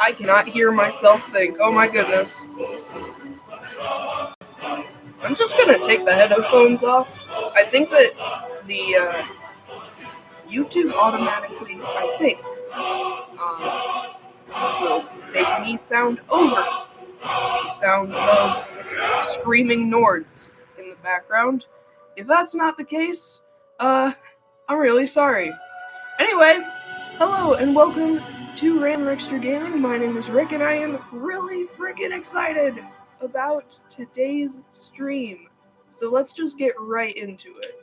I cannot hear myself think. Oh my goodness. I'm just gonna take the headphones off. I think that the YouTube automatically, will make me sound over the sound of screaming Nords in the background. If that's not the case, I'm really sorry. Anyway, hello and welcome to Random Extra Gaming. My name is Rick and I am really freaking excited about today's stream. So let's just get right into it.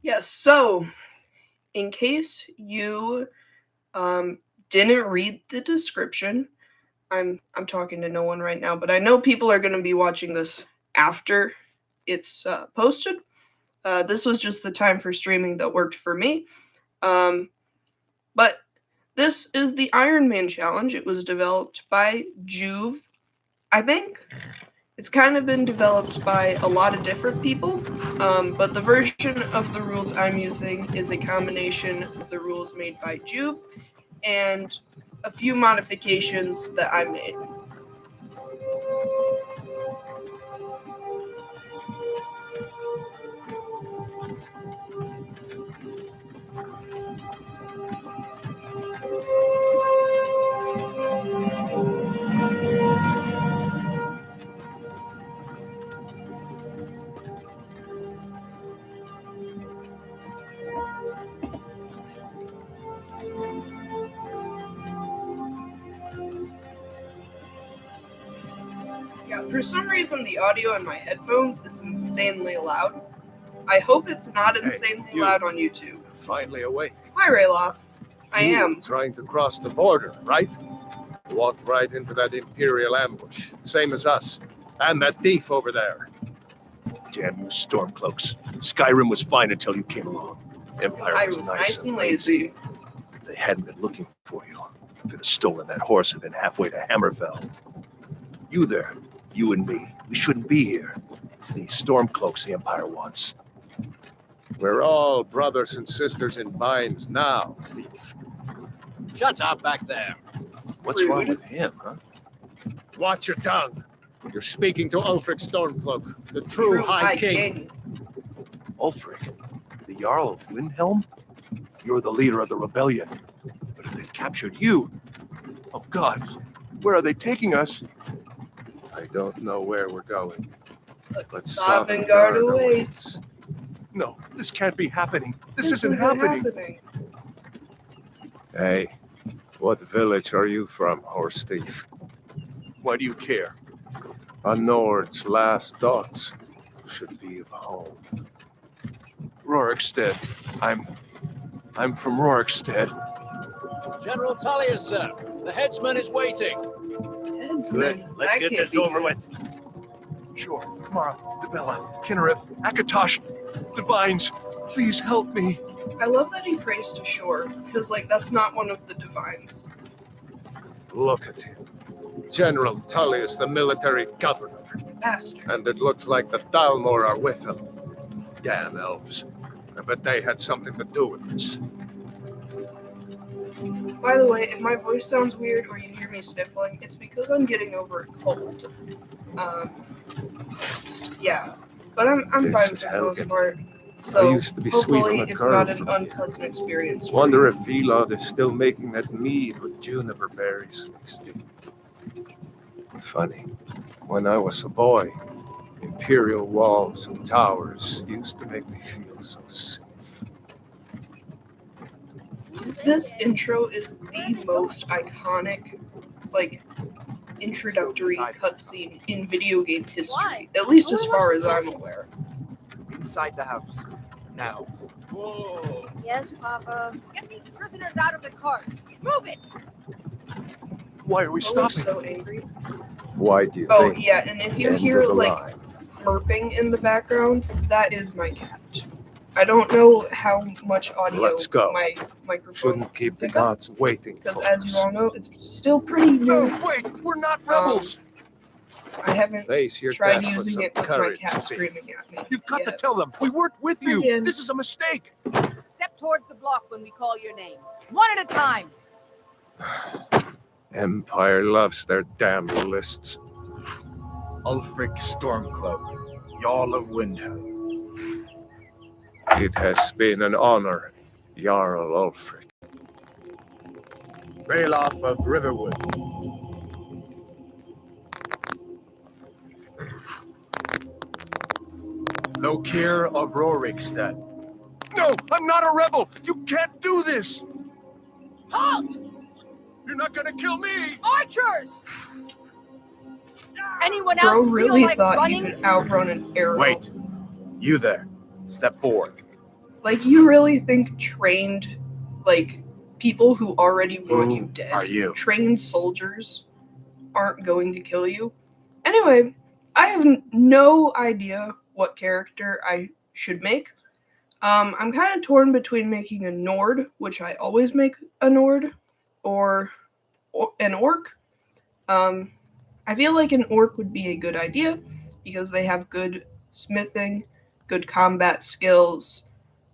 Yes, so in case you didn't read the description, I'm talking to no one right now, but I know people are going to be watching this after it's posted. This was just the time for streaming that worked for me. But this is the Iron Man challenge. It was developed by Joov, I think. It's kind of been developed by a lot of different people, but the version of the rules I'm using is a combination of the rules made by Joov and a few modifications that I made. Yeah, for some reason the audio in my headphones is insanely loud. I hope it's not insanely loud on YouTube. Finally awake. Hi, Rayloff. I You am. were trying to cross the border, right? Walked right into that Imperial ambush. Same as us. And that thief over there. Damn you Stormcloaks. Skyrim was fine until you came along. Empire I was was nice and lazy. lazy. If they hadn't been looking for you, I could have stolen that horse and been halfway to Hammerfell. You there, you and me, we shouldn't be here. It's these Stormcloaks the Empire wants. We're all brothers and sisters in binds now, thief. Shut up back there. What's wrong with him, huh? Watch your tongue. You're speaking to Ulfric Stormcloak, the true High King. Ulfric, the Jarl of Windhelm? You're the leader of the rebellion. But if they've captured you... Oh gods, where are they taking us? I don't know where we're going. But But Sovngarde Sovngarde awaits. No, this can't be happening. This isn't happening. Hey, what village are you from, horse thief? Why do you care? A Nord's last thoughts should be of home. Rorikstead. I'm from Rorikstead. General Tullius, sir. The headsman is waiting. Good. Let's get this over with. Sure. Mara, Debella, Kinnereth, Akatosh, Divines, please help me. I love that he prays to Shore, because, that's not one of the divines. Look at him. General Tullius, the military governor. Bastard. And it looks like the Thalmor are with him. Damn elves. I bet they had something to do with this. By the way, if my voice sounds weird or you hear me sniffling, it's because I'm getting over a cold. Yeah. But I'm fine This for is the hell most good. part. So I used to be sweet hopefully on the it's curve. not an unpleasant experience. for Wonder you. if Vilod is still making that mead with juniper berries mixed in. Funny. When I was a boy, imperial walls and towers used to make me feel so safe. This intro is the most iconic, introductory cutscene in video game history. At least as far as I'm aware. Inside the house. Now. Whoa. Yes, Papa. Get these prisoners out of the carts. Move it! Why are we Oh, I'm stopping? so angry. Why do you Oh, think? yeah, and if you End hear, of the line. burping in the background, that is my cat. I don't know how much audio Let's go. my microphone Shouldn't keep the pick up, gods waiting because for as you us. all know, it's still pretty new. No, wait, we're not rebels. I haven't Face your tried death with using some it with my courage, cat thief. screaming at me. You've got to yet. tell them. We worked with you. Again. This is a mistake. Step towards the block when we call your name. One at a time. Empire loves their damn lists. Ulfric Stormcloak, Jarl of Windhelm. It has been an honor, Jarl Ulfric. Ralof of Riverwood. Lokir of Rorikstead. No, I'm not a rebel. You can't do this. Halt! You're not going to kill me. Archers! Anyone Bro else really feel like thought running? you could outrun an arrow. Wait. You there. Step forward. Like, you really think trained, like, people who already want you Who dead, are you? trained soldiers, aren't going to kill you? Anyway, I have no idea what character I should make. I'm kind of torn between making a Nord, which I always make a Nord, or an Orc. I feel like an Orc would be a good idea because they have good smithing, good combat skills,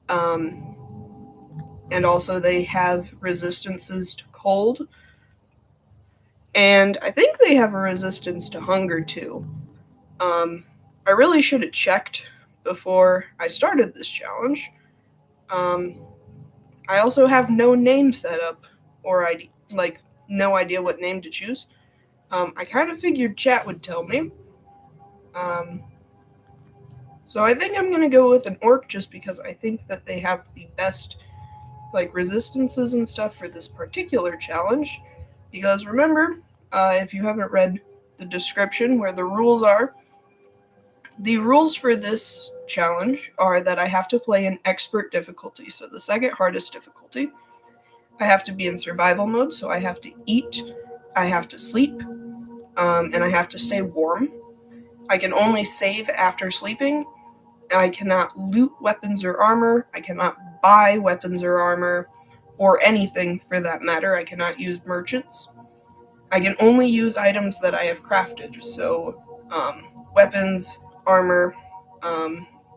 and also they have resistances to cold. And I think they have a resistance to hunger too. I really should have checked before I started this challenge. I also have no name set up, or no idea what name to choose. I kind of figured chat would tell me. So I think I'm gonna go with an orc just because I think that they have the best resistances and stuff for this particular challenge. Because remember, if you haven't read the description where the rules are, the rules for this challenge are that I have to play in expert difficulty, so the second hardest difficulty. I have to be in survival mode, so I have to eat, I have to sleep, and I have to stay warm. I can only save after sleeping. I cannot loot weapons or armor. I cannot buy weapons or armor, or anything for that matter. I cannot use merchants. I can only use items that I have crafted, so weapons, armor,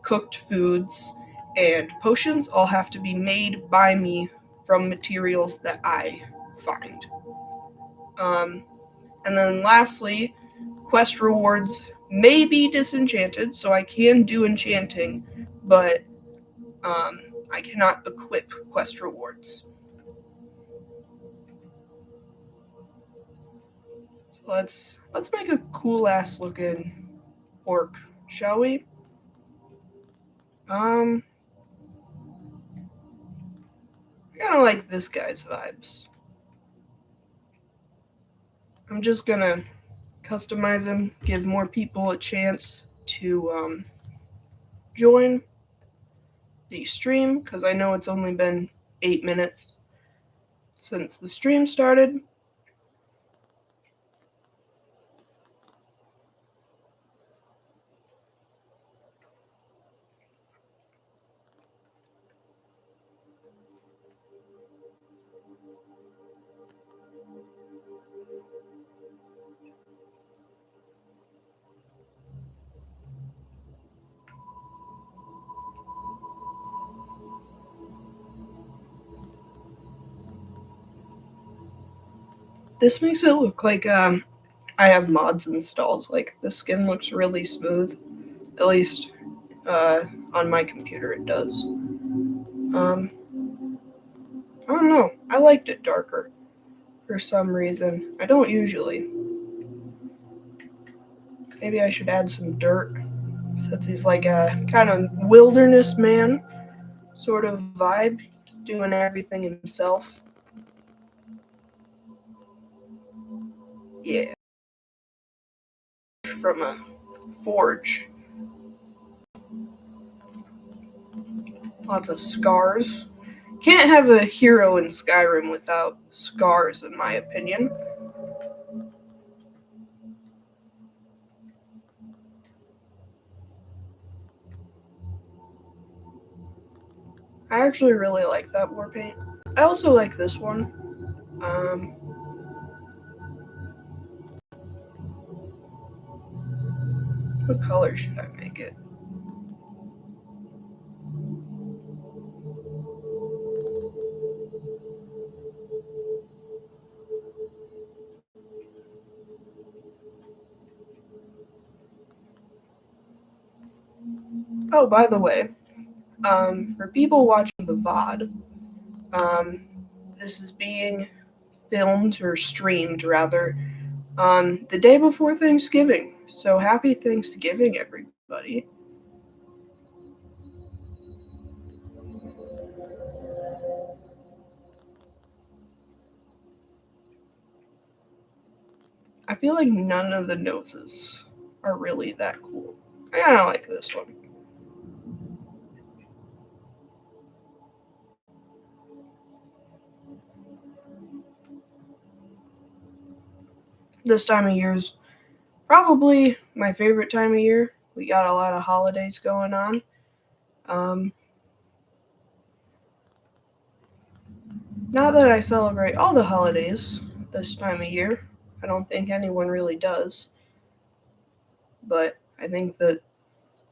cooked foods, and potions all have to be made by me from materials that I find. And then lastly, quest rewards may be disenchanted, so I can do enchanting, but I cannot equip quest rewards. So let's make a cool ass looking orc, shall we? I kind of like this guy's vibes. I'm just gonna customize him, give more people a chance to join the stream, because I know it's only been 8 minutes since the stream started. This makes it look like I have mods installed. Like, the skin looks really smooth. At least on my computer it does. I don't know. I liked it darker for some reason. I don't usually. Maybe I should add some dirt, since he's like a kind of wilderness man sort of vibe. He's doing everything himself. Yeah. From a forge. Lots of scars. Can't have a hero in Skyrim without scars, in my opinion. I actually really like that war paint. I also like this one. What color should I make it? Oh, by the way, for people watching the VOD, this is being filmed or streamed rather on the day before Thanksgiving. So happy Thanksgiving, everybody. I feel like none of the noses are really that cool. I kind of like this one. This time of year is probably my favorite time of year. We got a lot of holidays going on. Not that I celebrate all the holidays this time of year. I don't think anyone really does. But I think that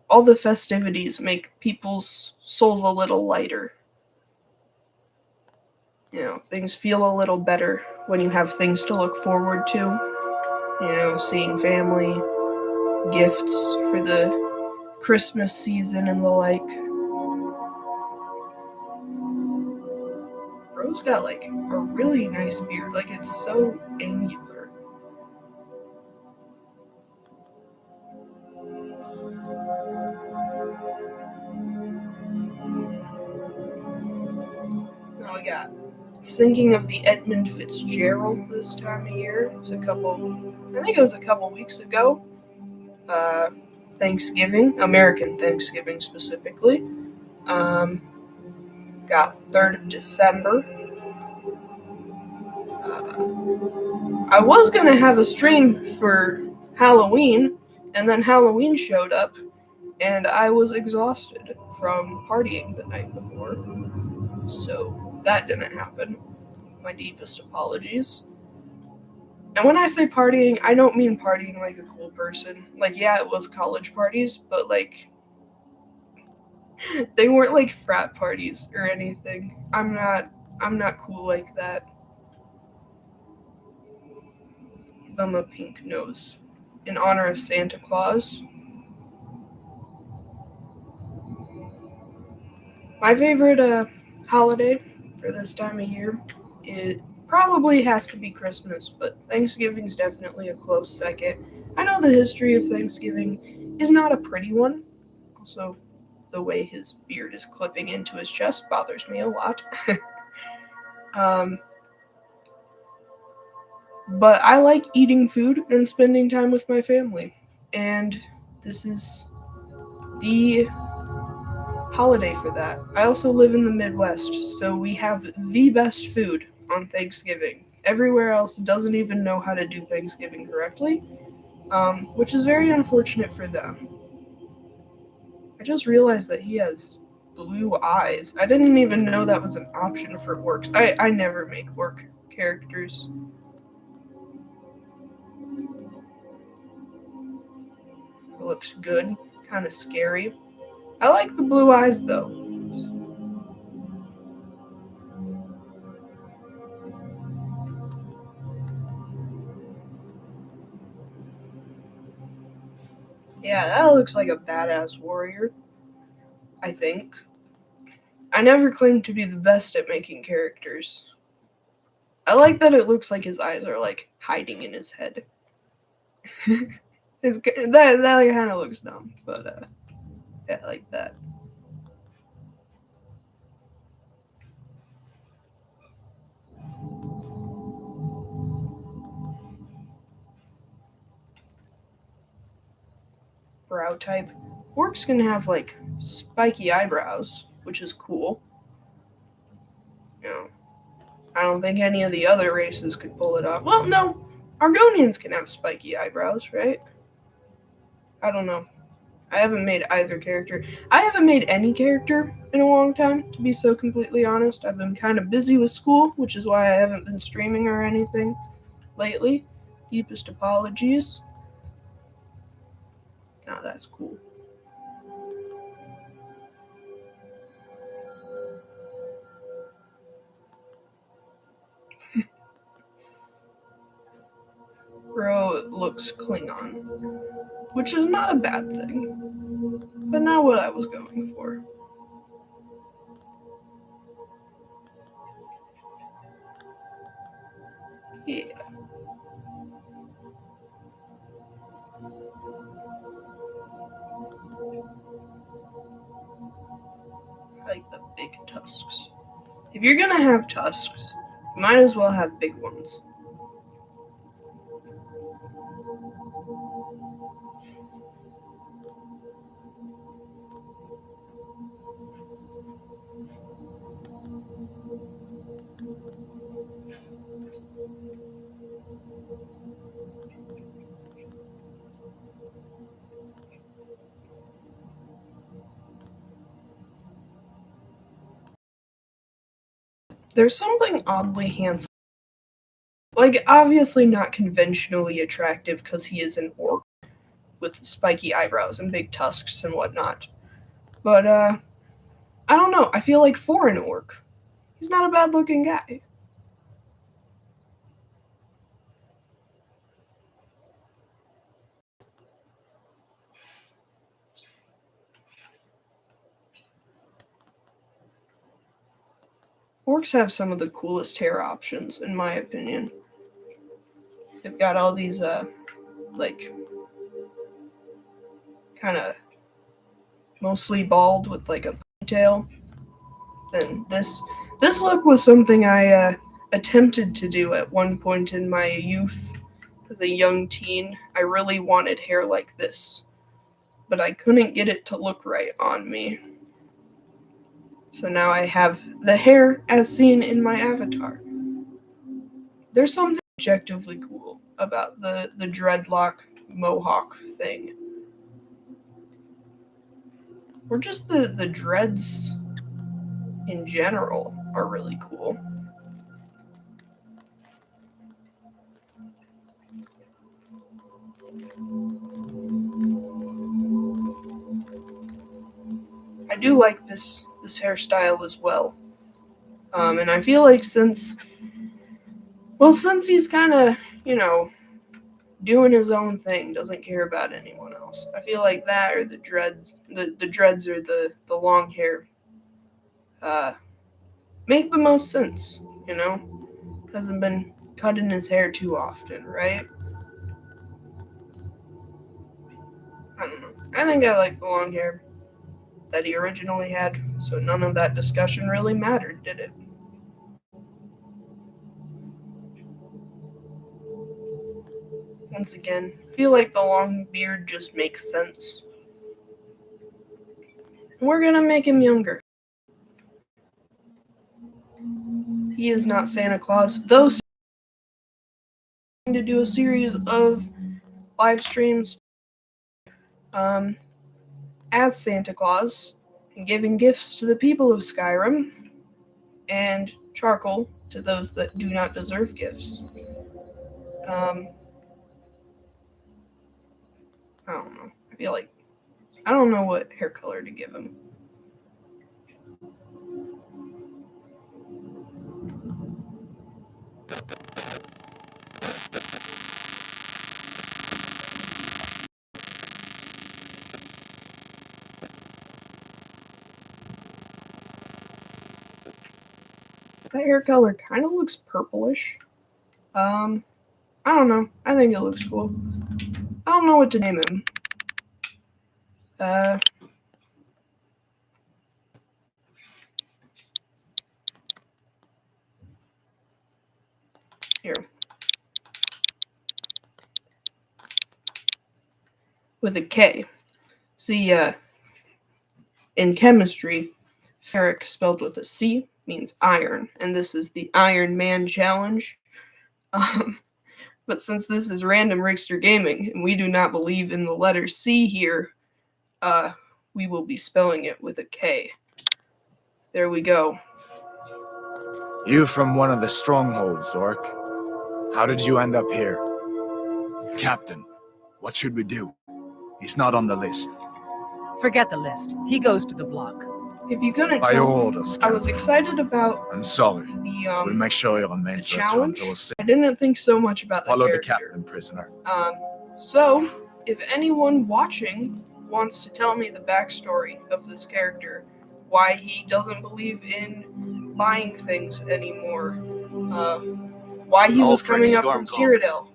all the festivities make people's souls a little lighter. You know, things feel a little better when you have things to look forward to. You know, seeing family, gifts for the Christmas season and the like. Bro's got like a really nice beard. Like, it's so angular. Now we got Thinking of the Edmund Fitzgerald this time of year. It was a couple weeks ago. Thanksgiving, American Thanksgiving specifically. Got 3rd of December. I was going to have a stream for Halloween, and then Halloween showed up, and I was exhausted from partying the night before. So that didn't happen. My deepest apologies. And when I say partying, I don't mean partying like a cool person. Like, yeah, it was college parties, but like, they weren't like frat parties or anything. I'm not cool like that. Give them a pink nose. In honor of Santa Claus. My favorite holiday for this time of year, it probably has to be Christmas, but Thanksgiving's definitely a close second. I know the history of Thanksgiving is not a pretty one. Also, the way his beard is clipping into his chest bothers me a lot. But I like eating food and spending time with my family. And this is the holiday for that. I also live in the Midwest, so we have the best food on Thanksgiving. Everywhere else doesn't even know how to do Thanksgiving correctly, which is very unfortunate for them. I just realized that he has blue eyes. I didn't even know that was an option for orcs. I never make orc characters. It looks good, kind of scary. I like the blue eyes though. Yeah, that looks like a badass warrior, I think. I never claimed to be the best at making characters. I like that it looks like his eyes are like hiding in his head. That kind of looks dumb, but yeah, I like that. Brow type. Orcs can have like spiky eyebrows, which is cool. You know, I don't think any of the other races could pull it off. Well, no, Argonians can have spiky eyebrows, right? I don't know. I haven't made either character. I haven't made any character in a long time, to be so completely honest. I've been kind of busy with school, which is why I haven't been streaming or anything lately. Deepest apologies. Now that's cool. Bro looks Klingon, which is not a bad thing, but not what I was going for. Yeah. I like the big tusks. If you're gonna have tusks, you might as well have big ones. There's something oddly handsome. Like, obviously not conventionally attractive because he is an orc with spiky eyebrows and big tusks and whatnot. But, I don't know. I feel like for an orc, he's not a bad looking guy. Orcs have some of the coolest hair options, in my opinion. They've got all these, like, kind of mostly bald with, like, a ponytail. Then this look was something I, attempted to do at one point in my youth. As a young teen, I really wanted hair like this, but I couldn't get it to look right on me. So now I have the hair as seen in my avatar. There's something objectively cool about the dreadlock mohawk thing. Or just the dreads in general are really cool. I do like this hairstyle as well. And I feel like since he's kind of, doing his own thing, doesn't care about anyone else. I feel like that or the dreads, the dreads or the long hair, make the most sense, Hasn't been cutting his hair too often, right? I don't know. I think I like the long hair that he originally had, so none of that discussion really mattered, did it? Once again, I feel like the long beard just makes sense. We're gonna make him younger. He is not Santa Claus, though to do a series of live streams as Santa Claus and giving gifts to the people of Skyrim and charcoal to those that do not deserve gifts. I don't know. I don't know what hair color to give him. That hair color kind of looks purplish. I don't know. I think it looks cool. I don't know what to name him. Here. With a K. See, in chemistry, ferric spelled with a C means iron, and this is the Iron Man challenge. But since this is Random Rickster Gaming, and we do not believe in the letter C here, we will be spelling it with a K. There we go. You from one of the strongholds, Zork. How did you end up here? Captain, what should we do? He's not on the list. Forget the list. He goes to the block. If you couldn't By your tell, orders, I was Captain. excited about I'm sorry. the We'll make sure he the remains challenge. returned to us. I didn't think so much about the Follow the character. captain, prisoner. So, if anyone watching wants to tell me the backstory of this character, why he doesn't believe in buying things anymore, why he was coming up from Cyrodiil,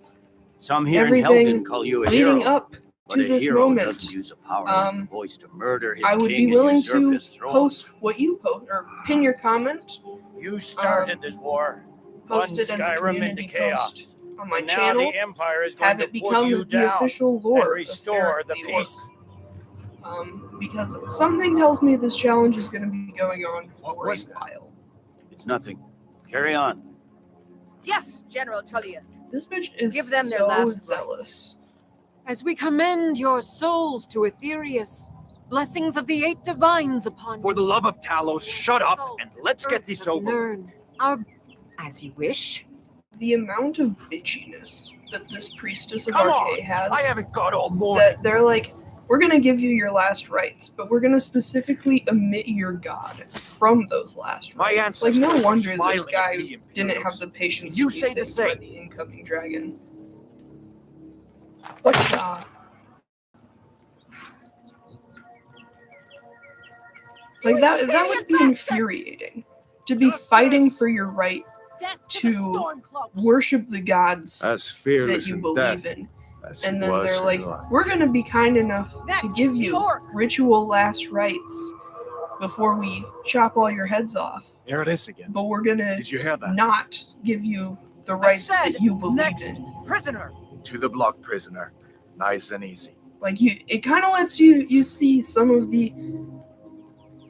Some here in everything Helgen call you a leading hero, up but to a this hero moment, doesn't use a power like the voice to murder his I would king be and willing usurp to his throne. post what you post, or pin your comment, You started this war, post plunged it as a Skyrim into community chaos. post on my And now channel, the Empire is going have to it put become you the down official and lore restore of the Fair peace. because something tells me this challenge is going to be going on for a while. It's nothing. Carry on. Yes, General Tullius. This bitch is Give them their so last zealous. As we commend your souls to Aetherius, blessings of the 8 divines upon For you. the love of Talos, shut up Salt, and let's get earth this of over. Nirn, our, as you wish. The amount of bitchiness that this priestess of Come Arcade on, has, I haven't got all morning. that they're like, we're going to give you your last rites, but we're going to specifically omit your god from those last My rites. Like, ancestors no were wonder this smiling at guy the didn't have Imperials. the patience You to be say the saved by same. the incoming dragon. But, like, that would be infuriating. To be fighting for your right Death to the Stormcloaks. worship the gods As that fearless you in believe death in. as And he then was they're in like, life. we're going to be kind enough to Next, give the you orc. ritual last rites before we chop all your heads off. Here it is again. But we're going to Did you hear that? not give you the I rights said, that you believe next, in. prisoner. To the block, prisoner. Nice and easy. Like, it kind of lets you see some of the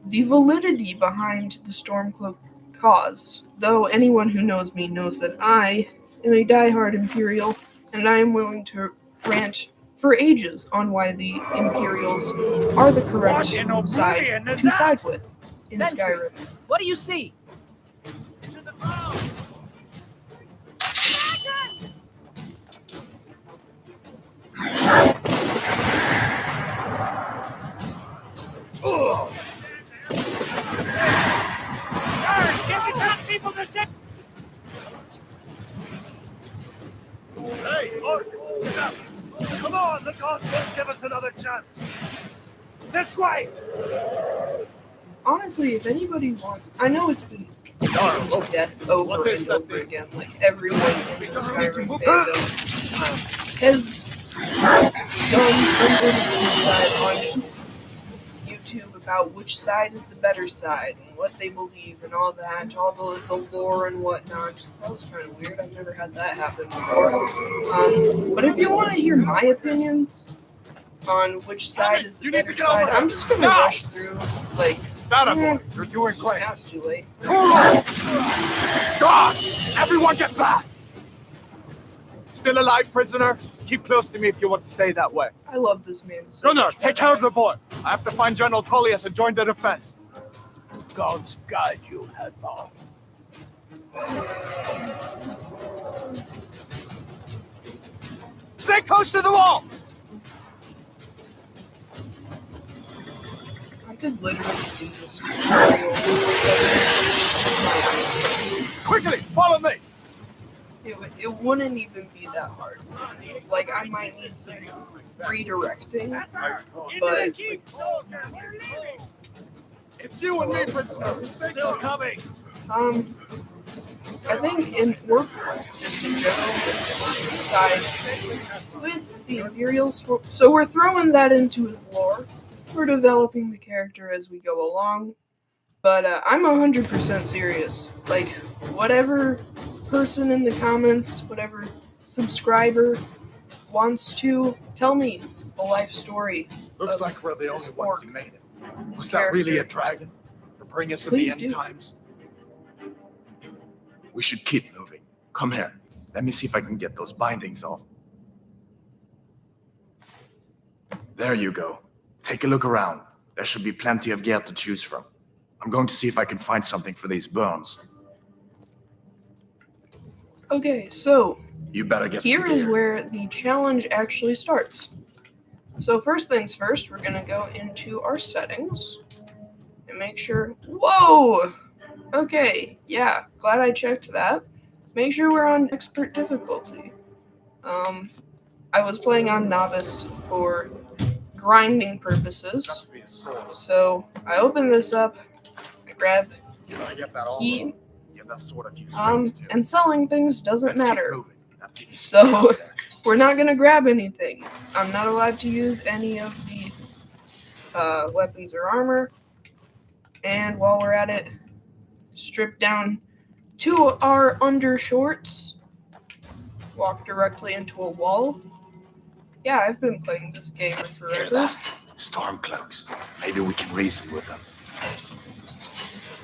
validity behind the Stormcloak cause. Though anyone who knows me knows that I am a diehard Imperial, and I am willing to rant for ages on why the Imperials are the correct What in side oblivion is to that? side with in Sentry. Skyrim. What do you see? To the ground. Ugh. Guards, give the top people the set. Hey, Orc! Get up! Come on, the gods won't give us another chance! This way! Honestly, if anybody wants, I know it's been done to death over and over again. Like everyone in the Skyrim fandom has done something on YouTube about which side is the better side and what they believe and all that, all the lore and whatnot. That was kind of weird. I've never had that happen before. But if you want to hear my opinions on which side is the better side, I'm just gonna rush through like. Boy, you're doing great. Now it's too late. God! Everyone get back! Still alive, prisoner? Keep close to me if you want to stay that way. I love this man so Gunnar, much. take care of the boy. I have to find General Tullius and join the defense. Gods guide you, Hadvar. Stay close to the wall! I could literally do this. Quickly, follow me! It wouldn't even be that hard. Like, I might need some redirecting, but It's you and me, prisoner. Still coming! I think in work, just in general, besides with the Imperials, so we're throwing that into his lore. We're developing the character as we go along, but I'm 100% serious. Like, whatever person in the comments, whatever subscriber wants to tell me the life story. Looks of like we're the only this ones orc, who made it. this Was that really a character. dragon? To bring us to Please the end do. times? We should keep moving. Come here. Let me see if I can get those bindings off. There you go. Take a look around. There should be plenty of gear to choose from. I'm going to see if I can find something for these burns. Okay, so You better get here some is gear. where the challenge actually starts. So first things first, we're gonna go into our settings and make sure. Whoa. Okay. Yeah. Glad I checked that. Make sure we're on expert difficulty. I was playing on novice for grinding purposes. So I open this up. I grab key. And selling things doesn't matter. So we're not gonna grab anything. I'm not allowed to use any of the weapons or armor. And while we're at it, strip down to our undershorts. Walk directly into a wall. Yeah, I've been playing this game for Hear forever. that? Stormcloaks. Maybe we can reason with them.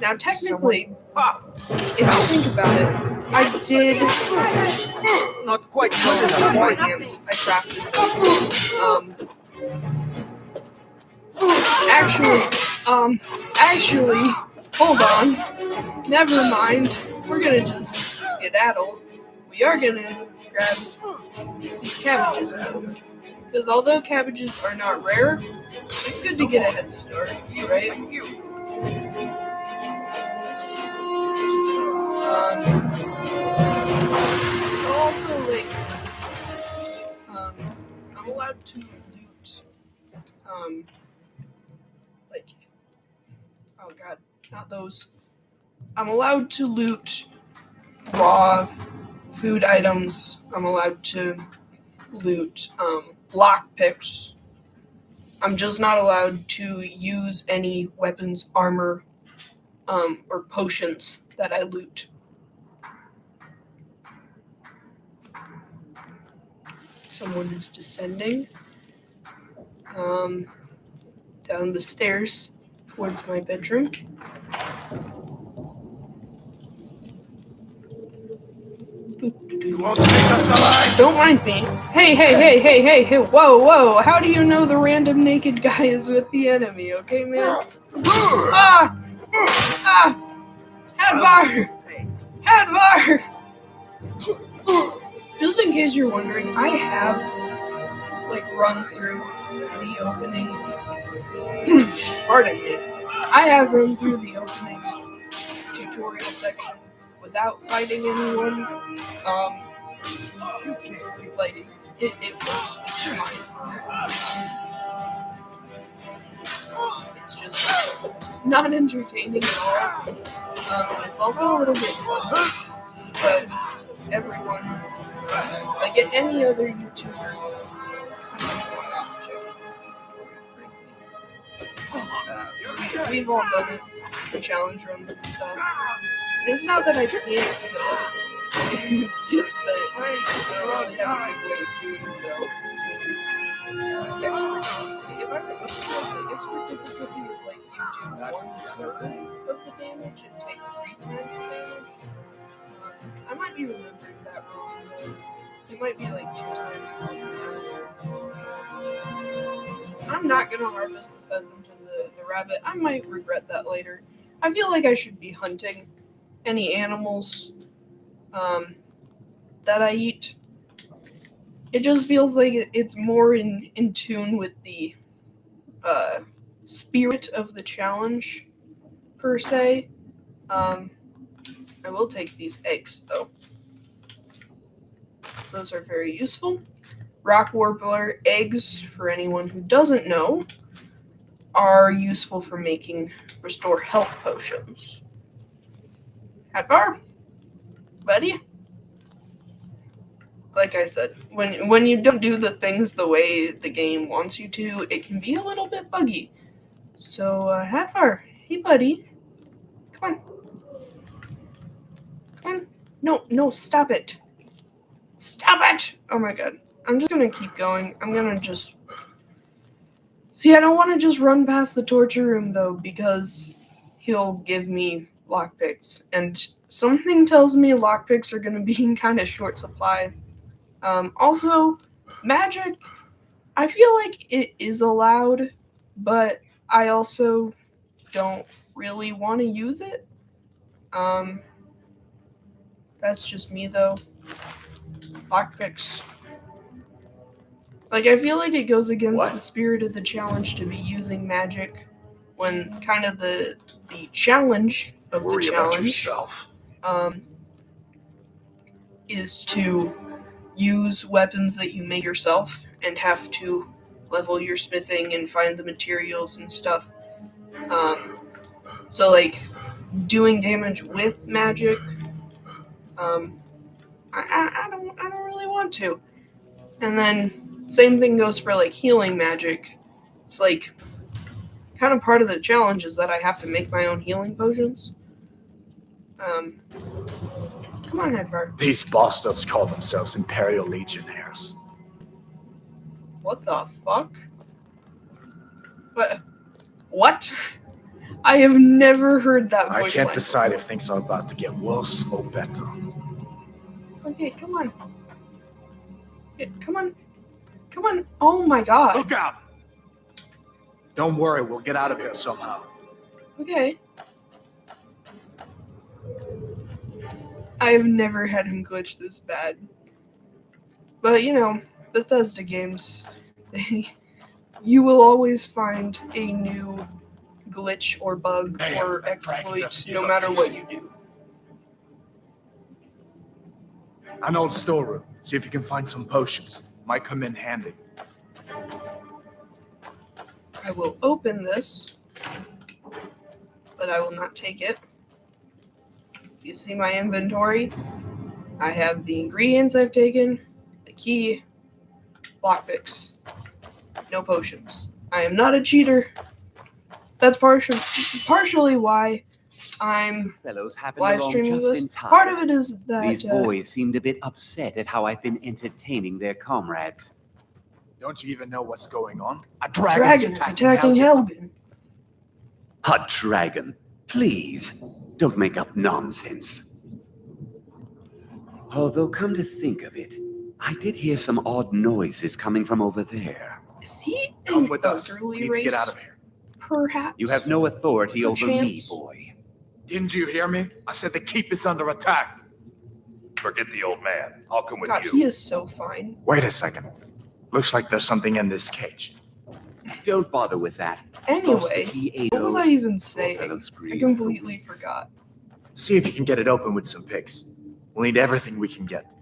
Now, technically, if you think about it, I did Not quite with good my enough. hands. I crafted them. Actually, hold on. Never mind. We're gonna just skedaddle. We are gonna grab these cabbages, though. Because although cabbages are not rare, it's good to get a head start, right? Also, like, I'm allowed to loot, like, oh god, not those. I'm allowed to loot raw food items. I'm allowed to loot, lockpicks. I'm just not allowed to use any weapons, armor, or potions that I loot. Someone is descending, down the stairs towards my bedroom. You won't take us alive! Don't mind me. Hey, whoa. How do you know the random naked guy is with the enemy, okay, man? Ah! Hadvar! Just in case you're wondering, I have, like, run through the opening. Pardon me. I have run through the opening tutorial section without fighting anyone. Like, it works fine. It's just not entertaining at all. It's also a little bit fun, but everyone, like any other YouTuber, we've all done it, the challenge runs and stuff. And it's not that I can't kill it. It's just that I don't really have a good way of doing so. If I remember, the expert difficulty is like you do 1/3 of the damage and take 3 times the damage. I might be remembering that wrong, though. It might be like 2 times. I'm not gonna harvest the pheasant and the rabbit. I might regret that later. I feel like I should be hunting any animals that I eat. It just feels like it's more in tune with the spirit of the challenge, per se. I will take these eggs, though. Those are very useful. Rock warbler eggs, for anyone who doesn't know, are useful for making restore health potions. Hadvar, buddy. Like I said, when you don't do the things the way the game wants you to, it can be a little bit buggy. So, Hadvar, hey buddy, come on. No, stop it. Oh my god. I'm just gonna keep going. I'm gonna just... See, I don't want to just run past the torture room, though, because he'll give me lockpicks. And something tells me lockpicks are gonna be in kind of short supply. Also, magic, I feel like it is allowed, but I also don't really want to use it. That's just me, though. Lockpicks Like, I feel like it goes against What? the spirit of the challenge to be using magic when kind of the challenge of Worry the about challenge yourself. is to use weapons that you make yourself and have to level your smithing and find the materials and stuff. So, like, doing damage with magic, I don't really want to. And then same thing goes for like healing magic. It's like kind of part of the challenge is that I have to make my own healing potions. Come on, Edvard. These bastards call themselves Imperial Legionnaires. What the fuck? What? I have never heard that voice I can't line decide before. if things are about to get worse or better. Okay, come on. Yeah, come on. Come on. Oh my god. Look out! Don't worry, we'll get out of here somehow. Okay. I have never had him glitch this bad. But, you know, Bethesda games, you will always find a new glitch or bug Damn, or that dragon exploit doesn't no give matter up what easy. you do. An old storeroom. See if you can find some potions. Might come in handy. I will open this, but I will not take it. You see my inventory? I have the ingredients I've taken, the key, lockpicks, no potions. I am not a cheater. That's partially why I'm Fellows happened live along streaming just this. in time. Part of it is that These boys seemed a bit upset at how I've been entertaining their comrades. Don't you even know what's going on? A dragon is attacking Helgen. A dragon. Please, don't make up nonsense. Although, come to think of it, I did hear some odd noises coming from over there. Is he Come an with us. We elderly need race? to get out of here. Perhaps. You have no authority over me, Perchance. boy. Didn't you hear me? I said the keep is under attack. Forget the old man. I'll come with God, you. he is so fine. Wait a second. Looks like there's something in this cage. Don't bother with that. Anyway, what was I even saying? I completely forgot. See if you can get it open with some picks. We'll need everything we can get.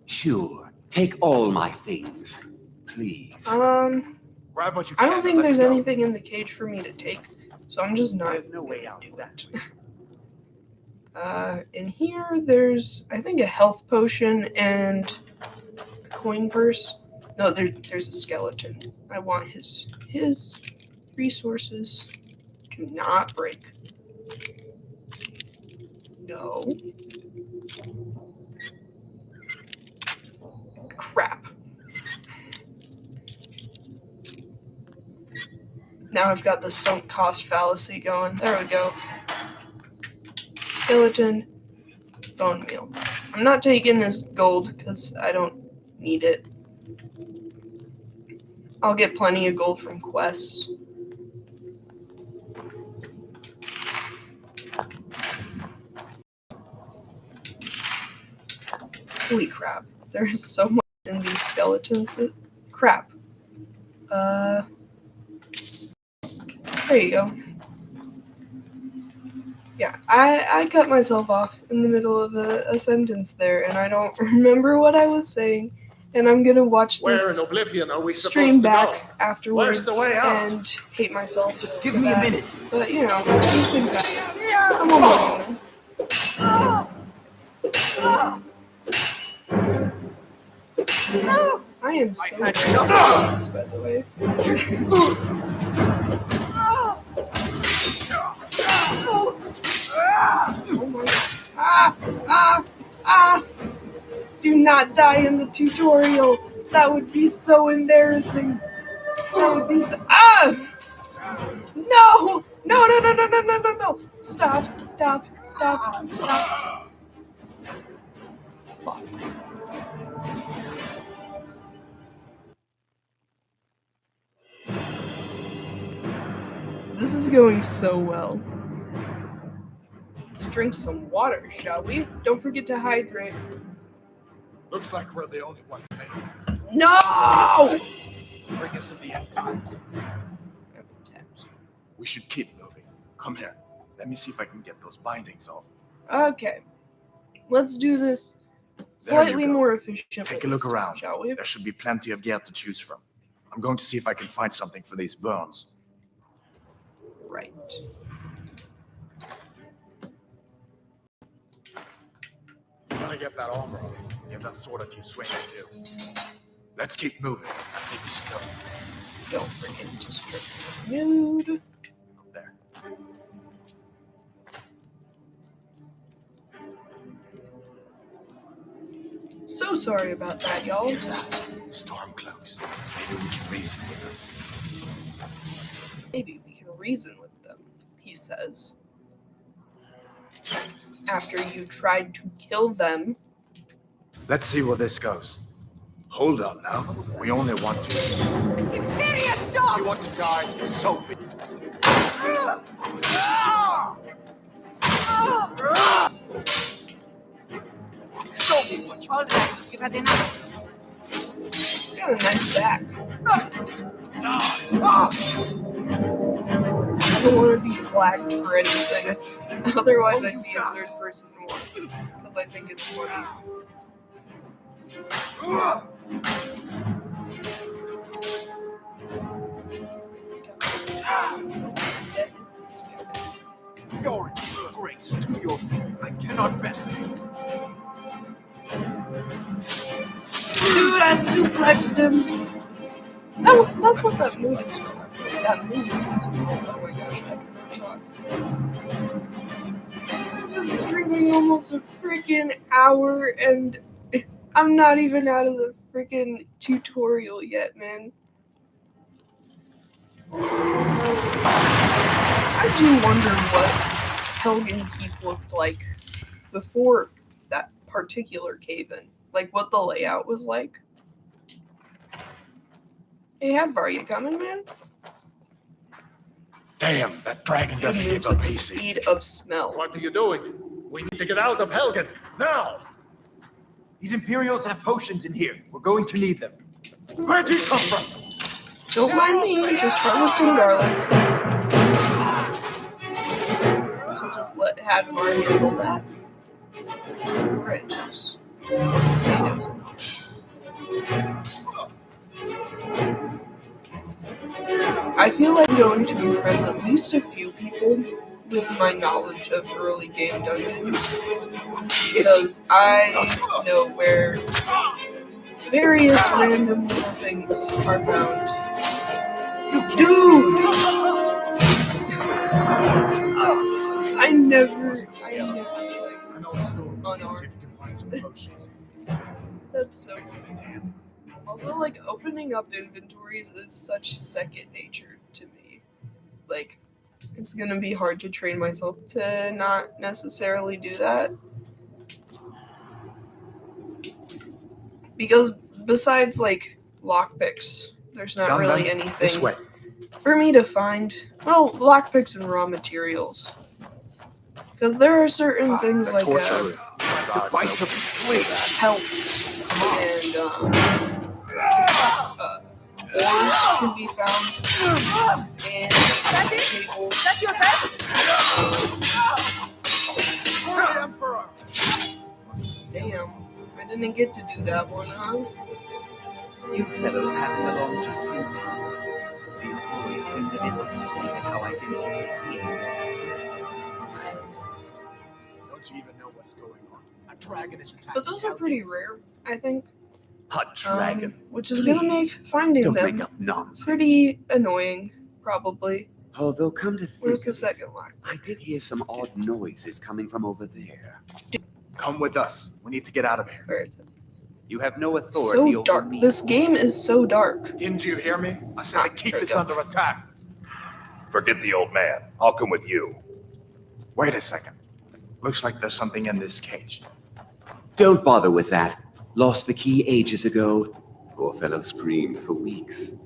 Sure. Take all my things, please. Grab what you I can. don't think and let's there's go. anything in the cage for me to take, so I'm just not. There's no way out do of that. In here, there's I think a health potion and a coin purse. No, there's a skeleton. I want his resources to not break. No. Crap. Now I've got the sunk cost fallacy going. There we go. Skeleton, bone meal. I'm not taking his gold because I don't need it. I'll get plenty of gold from quests. Holy crap. There is so much in these skeletons. Crap. There you go. Yeah, I cut myself off in the middle of a sentence there, and I don't remember what I was saying. And I'm gonna watch Where this in Oblivion are we stream supposed to back go? afterwards Where's the way out? and hate myself. Just give for me a that. minute. But you know, these things happen. I'm only human. I am so bad at this, by the way. Oh my god. Do not die in the tutorial. That would be so embarrassing. That would be so No! No. Stop. Fuck. This is going so well. Let's drink some water, shall we? Don't forget to hydrate. Looks like we're the only ones making it. No! Bring us to the end times. We should keep moving. Come here. Let me see if I can get those bindings off. Okay. Let's do this There slightly you go. more efficiently. Take a look this time, around. shall we? There should be plenty of gear to choose from. I'm going to see if I can find something for these burns. Right. Gotta get that armor on. Give that sword a few swings too. Let's keep moving. Keep still. Don't forget to strip nude. There. So sorry about that, y'all. Storm cloaks. Maybe we can reason with them. Maybe we can reason with them, he says. After you tried to kill them. Let's see where this goes. Hold up now. We only want to. Imperial dog! You want to die? So be. Show me what you... All right, you've had enough. Got a nice back. I don't want to be flagged for anything. Otherwise, I'd be a third person more. Because I think it's funny. Your disgrace to your... I cannot best you. Dude, I suplexed him. That's what that move is called. That move is called. Oh my gosh, I cannot talk. I've been streaming almost a freaking hour and I'm not even out of the freaking tutorial yet, man. I do wonder what Helgen Keep looked like before that particular cave-in. Like, what the layout was like. Hey, Hadvar, you coming, man? Damn, that dragon doesn't It give moves up at the easy. speed of smell. What are you doing? We need to get out of Helgen now. These Imperials have potions in here. We're going to need them. Where'd you come from? Don't mind me, just harvesting garlic. I'll just let Hadvar handle that. Right, there's potatoes and all. I feel like I'm going to impress at least a few people with my knowledge of early game dungeons. Because I know where various random little things are found. Dude! I never I know a store. unarmed. See if you can find some potions. That's so cool. Also, like, opening up inventories is such second nature to me. Like, it's gonna be hard to train myself to not necessarily do that. Because besides, like, lockpicks, there's not Gunman, really This anything way. for me to find. Well, lockpicks and raw materials. Because there are certain things like Torture room. The bites of flame. pelts and ores can be found and cables. That's your best? Emperor! Damn, I didn't get to do that one, huh? You fellows having a long judgment time. These boys seem to be upset at how I've been entertained. Don't you even know what's going on? A dragon is attacking. But those are pretty rare, I think. A dragon. Which is gonna make Please, finding Don't them make up nonsense. pretty annoying, probably. Although, come to Where's think the of it, second one? I did hear some odd noises coming from over there. Come with us. We need to get out of here. Where is it? You have no authority So over dark. me. This game is so dark. Didn't you hear me? I said the keep there we is go. under attack. Forget the old man. I'll come with you. Wait a second. Looks like there's something in this cage. Don't bother with that. Lost the key ages ago. Poor fellow screamed for weeks.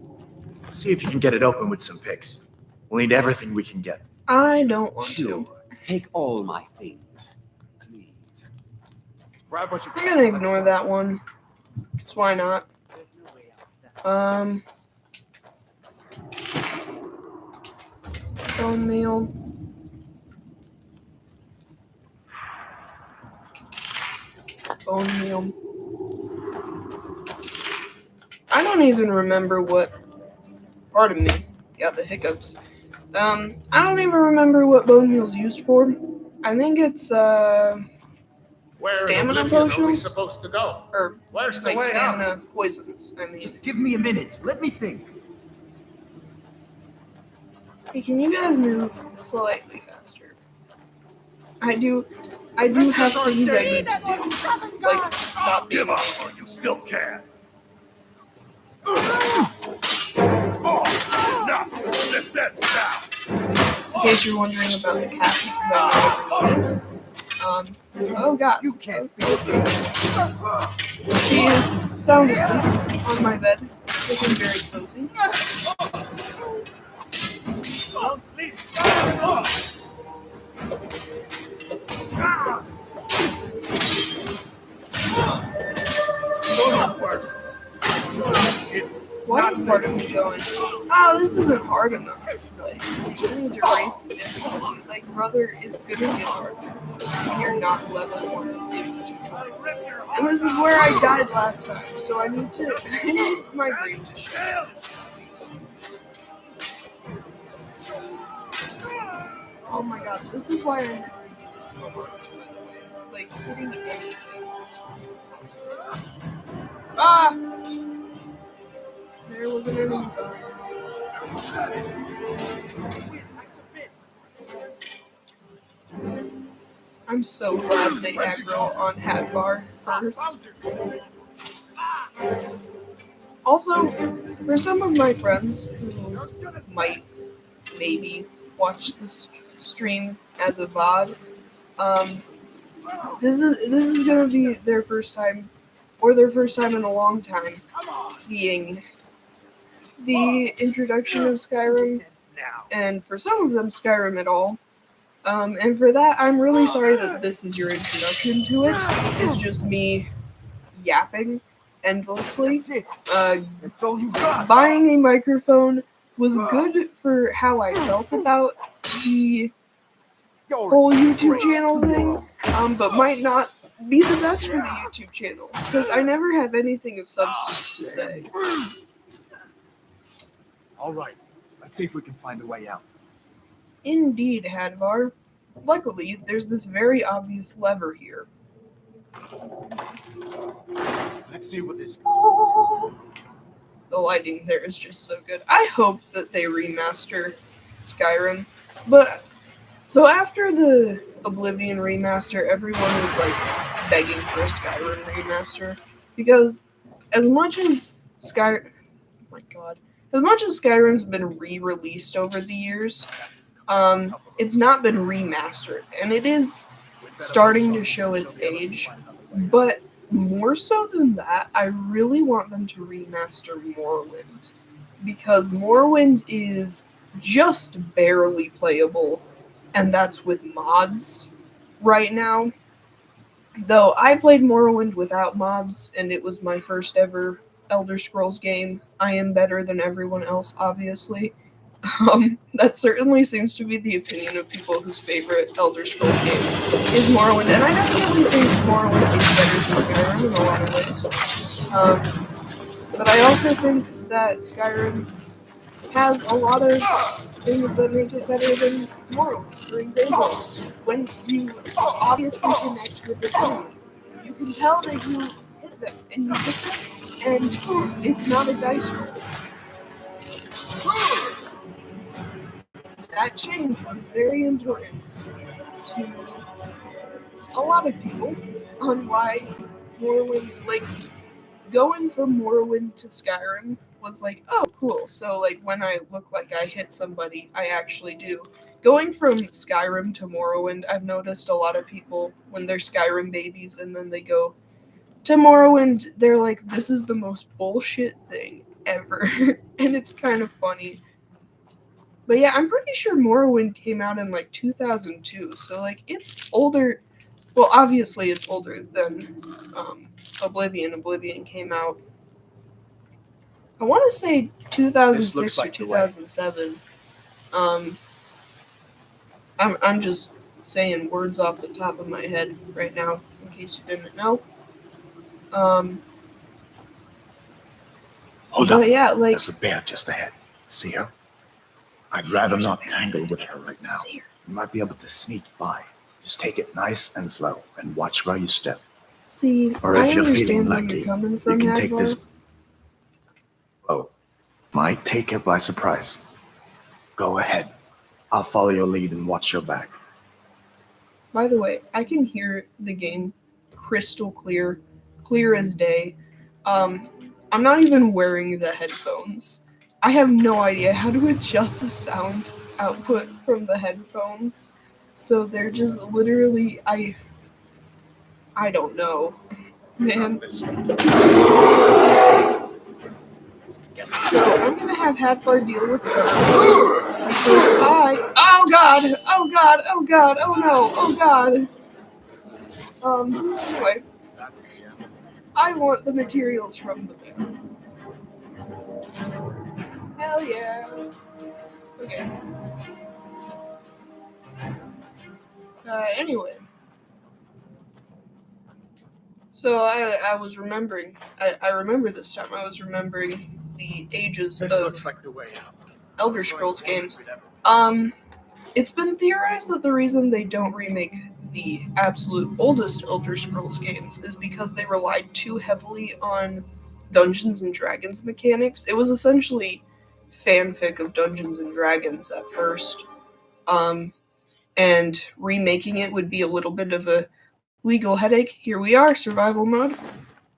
See if you can get it open with some picks. We'll need everything we can get. I don't want Sure. to. Take all my things. Please. Grab what you I'm can. gonna Let's ignore go. that one. 'Cause why not? Bone meal. Bone meal. I don't even remember what. Pardon me. Got the hiccups. I don't even remember what bone meal's used for. I think it's Where stamina in Oblivion are we potions? supposed to go? Or Where's the like way stamina out? poisons. I mean, Just give me a minute. Let me think. hey, can you guys move slightly faster? I do have things I need to do. Like stop being Give up, or you still can. Oh, enough. This ends now. In case you're wondering about the cat, because I know what it is. Oh god. You can't beat me. She is sound asleep on my bed, looking very cozy. Don't leave Skyrim alone. Worse. It's Why not is part of me going, oh, this isn't hard enough. Like, you need to raise the difficulty. Like, brother, it's gonna get hard when you're not level 1. And this is where I died last time, so I need to finish my breach. Oh my god, this is why I never use so much. Like, hitting anything. Ah! There was an enemy guard. I'm so glad they aggro on Hadvar first. Also, for some of my friends who might maybe watch this stream as a VOD, this is gonna be their first time, or their first time in a long time, seeing the introduction of Skyrim, and for some of them, Skyrim at all. And for that, I'm really sorry that this is your introduction to it. It's just me yapping endlessly. That's all you got. Buying a microphone was good for how I felt about the whole YouTube channel thing, but might not be the best for the YouTube channel, because I never have anything of substance to say. All right, let's see if we can find a way out. Indeed, Hadvar. Luckily, there's this very obvious lever here. Let's see what this goes. The lighting there is just so good. I hope that they remaster Skyrim. But, so after the Oblivion remaster, everyone was like begging for a Skyrim remaster. Because as much as oh my god. As much as Skyrim's been re-released over the years, it's not been remastered, and it is starting to show its age. But more so than that, I really want them to remaster Morrowind, because Morrowind is just barely playable, and that's with mods right now. Though I played Morrowind without mods, and it was my first ever Elder Scrolls game. I am better than everyone else, obviously. That certainly seems to be the opinion of people whose favorite Elder Scrolls game is Morrowind, and I definitely think Morrowind is better than Skyrim in a lot of ways. But I also think that Skyrim has a lot of things that make it better than Morrowind. For example, when you obviously connect with the enemy, you can tell that you hit them, and you hit them, and it's not a dice roll. That change was very important to a lot of people on why Morrowind, like, going from Morrowind to Skyrim was like, oh, cool. So, like, when I look like I hit somebody, I actually do. Going from Skyrim to Morrowind, I've noticed a lot of people, when they're Skyrim babies and then they go to Morrowind, they're like, this is the most bullshit thing ever. And it's kind of funny. But yeah, I'm pretty sure Morrowind came out in like 2002, so like it's older. Well, obviously it's older than Oblivion. Oblivion came out I want to say 2006 This looks like or the way. 2007. I'm just saying words off the top of my head right now, in case you didn't know. Hold up. But yeah, like There's a bear just ahead. See her? I'd rather not tangle with her right now. see her. You might be able to sneak by. Just take it nice and slow and watch where you step. See, Or I if you're understand feeling where lucky, you're coming you from, can take Hadvar. this. Oh, might take it by surprise. Go ahead. I'll follow your lead and watch your back. By the way, I can hear the game crystal clear, clear as day. I'm not even wearing the headphones. I have no idea how to adjust the sound output from the headphones. So they're just literally I don't know. Man. So I'm gonna have Hadvar deal with her. So oh god! Oh god! Oh god! Oh no! Oh god! Anyway. That's the end. I want the materials from the bear. Hell yeah. Okay. Anyway. So I was remembering, I remember this time, I was remembering the ages This of looks like the way out. Elder Scrolls games. It's been theorized that the reason they don't remake the absolute oldest Elder Scrolls games is because they relied too heavily on Dungeons and Dragons mechanics. It was essentially fanfic of Dungeons and Dragons at first. And remaking it would be a little bit of a legal headache. Here we are, survival mode.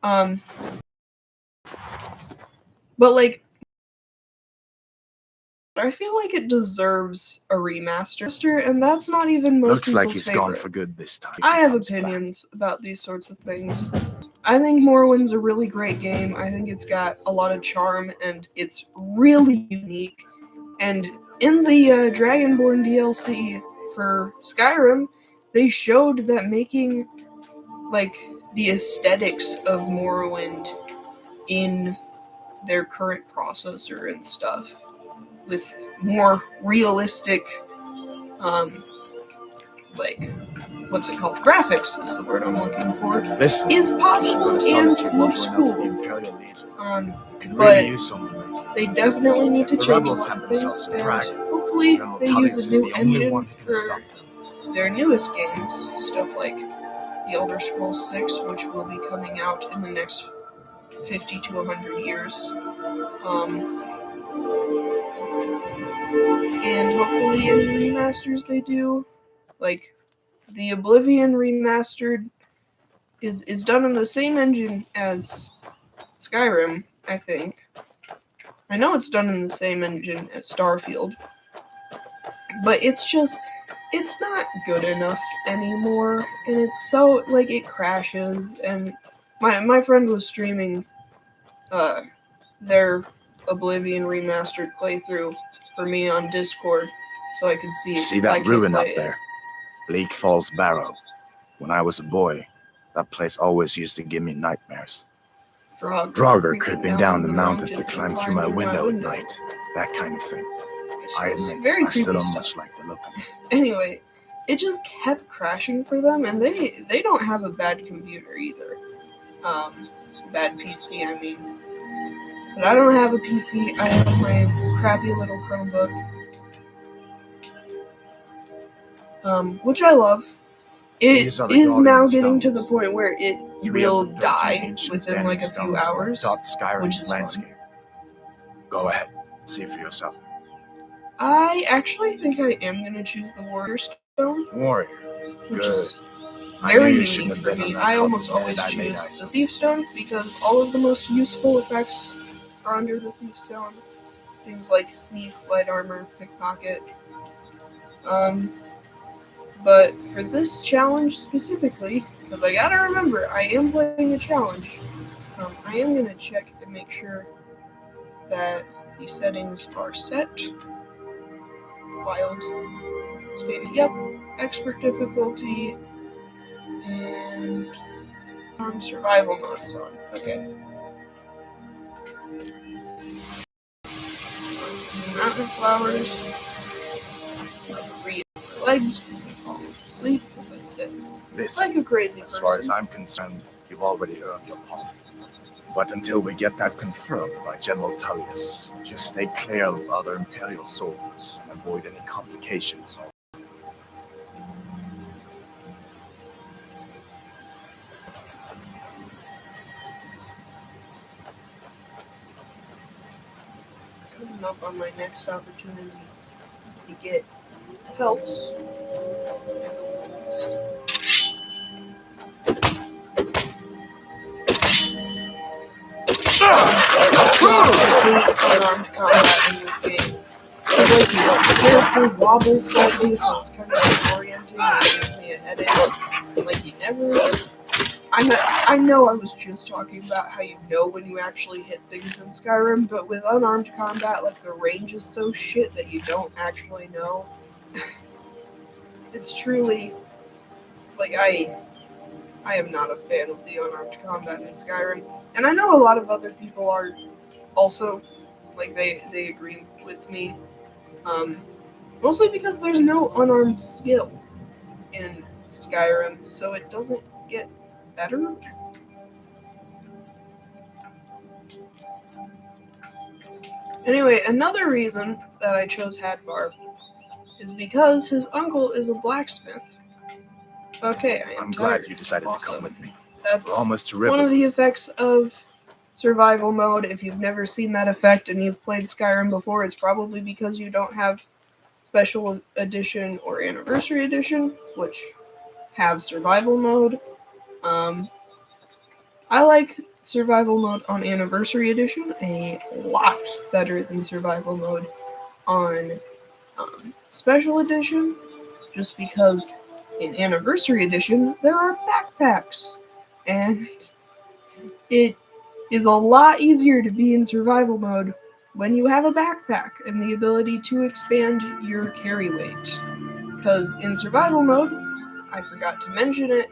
But like, I feel like it deserves a remaster, and that's not even most Looks like people's he's gone favorite. for good this time. I have Comes back. opinions about these sorts of things. I think Morrowind's a really great game. I think it's got a lot of charm, and it's really unique. And in the Dragonborn DLC for Skyrim, they showed that making like the aesthetics of Morrowind in their current processor and stuff with more realistic like what's it called? Graphics is the word I'm looking for. Listen, Is possible and looks cool. Could but really use someone like They definitely need to The change a rebels lot have of things, themselves a and dragon. hopefully General they Tullius use a is new the only engine one who can for stop them. their newest games, stuff like The Elder Scrolls 6, which will be coming out in the next 50 to 100 years. And hopefully any remasters they do, like the Oblivion remastered is done in the same engine as Skyrim, I think. I know it's done in the same engine as Starfield, but it's not good enough anymore, and it's so, like, it crashes, and my friend was streaming their Oblivion remastered playthrough for me on Discord, so I could see it. See 'cause I that can't ruin up play it. there? Bleak Falls Barrow. When I was a boy, that place always used to give me nightmares. Draugr creeping down the mountain to climb through my window at night. That kind of thing. I It's admit, very I still creepy don't stuff. much like the look of it. Anyway, it just kept crashing for them, and they don't have a bad computer either. Bad PC, I mean. But I don't have a PC. I have my crappy little Chromebook, which I love. It These are the is now Guardian getting to the Stones. point where it 3 will of the 13 die ancient within standing like a few stones that hours. dot which Skyrim's is fun. landscape. Go ahead, see for yourself. I actually think I am gonna choose the Warrior Stone, Warrior. which Good. is I knew very you shouldn't unique have for been on me. that I copy almost band always I made choose eyes the on. Thief Stone because all of the most useful effects are under the Thief Stone. Things like sneak, light armor, pickpocket. But for this challenge specifically, because I gotta remember, I am playing a challenge, I am gonna check and make sure that the settings are set. Wild. Okay, yep. Expert difficulty. And survival mode is on. Okay. water flowers. Breathe my legs and fall asleep as I sit Listen, like a crazy as person. far as I'm concerned, you've already earned your pardon. But until we get that confirmed by General Tullius, just stay clear of other Imperial soldiers and avoid any complications. Coming up on my next opportunity to get pelts. I hate unarmed combat in this game. Like, the character wobbles slightly, so it's kind of disorienting and gives me a headache. Like, you never... I know I was just talking about how you know when you actually hit things in Skyrim, but with unarmed combat, like, the range is so shit that you don't actually know. It's truly... Like, I am not a fan of the unarmed combat in Skyrim. And I know a lot of other people are also, like, they agree with me. Mostly because there's no unarmed skill in Skyrim, so it doesn't get better. Anyway, another reason that I chose Hadvar is because his uncle is a blacksmith. Okay, I am I'm tired. glad you decided to Awesome. come with me. That's We're almost to one of River. the effects of survival mode. If you've never seen that effect and you've played Skyrim before, it's probably because you don't have Special Edition or Anniversary Edition, which have survival mode. I like survival mode on Anniversary Edition a lot better than survival mode on Special Edition, just because in Anniversary Edition there are backpacks, and it is a lot easier to be in survival mode when you have a backpack and the ability to expand your carry weight. Because in survival mode, I forgot to mention it,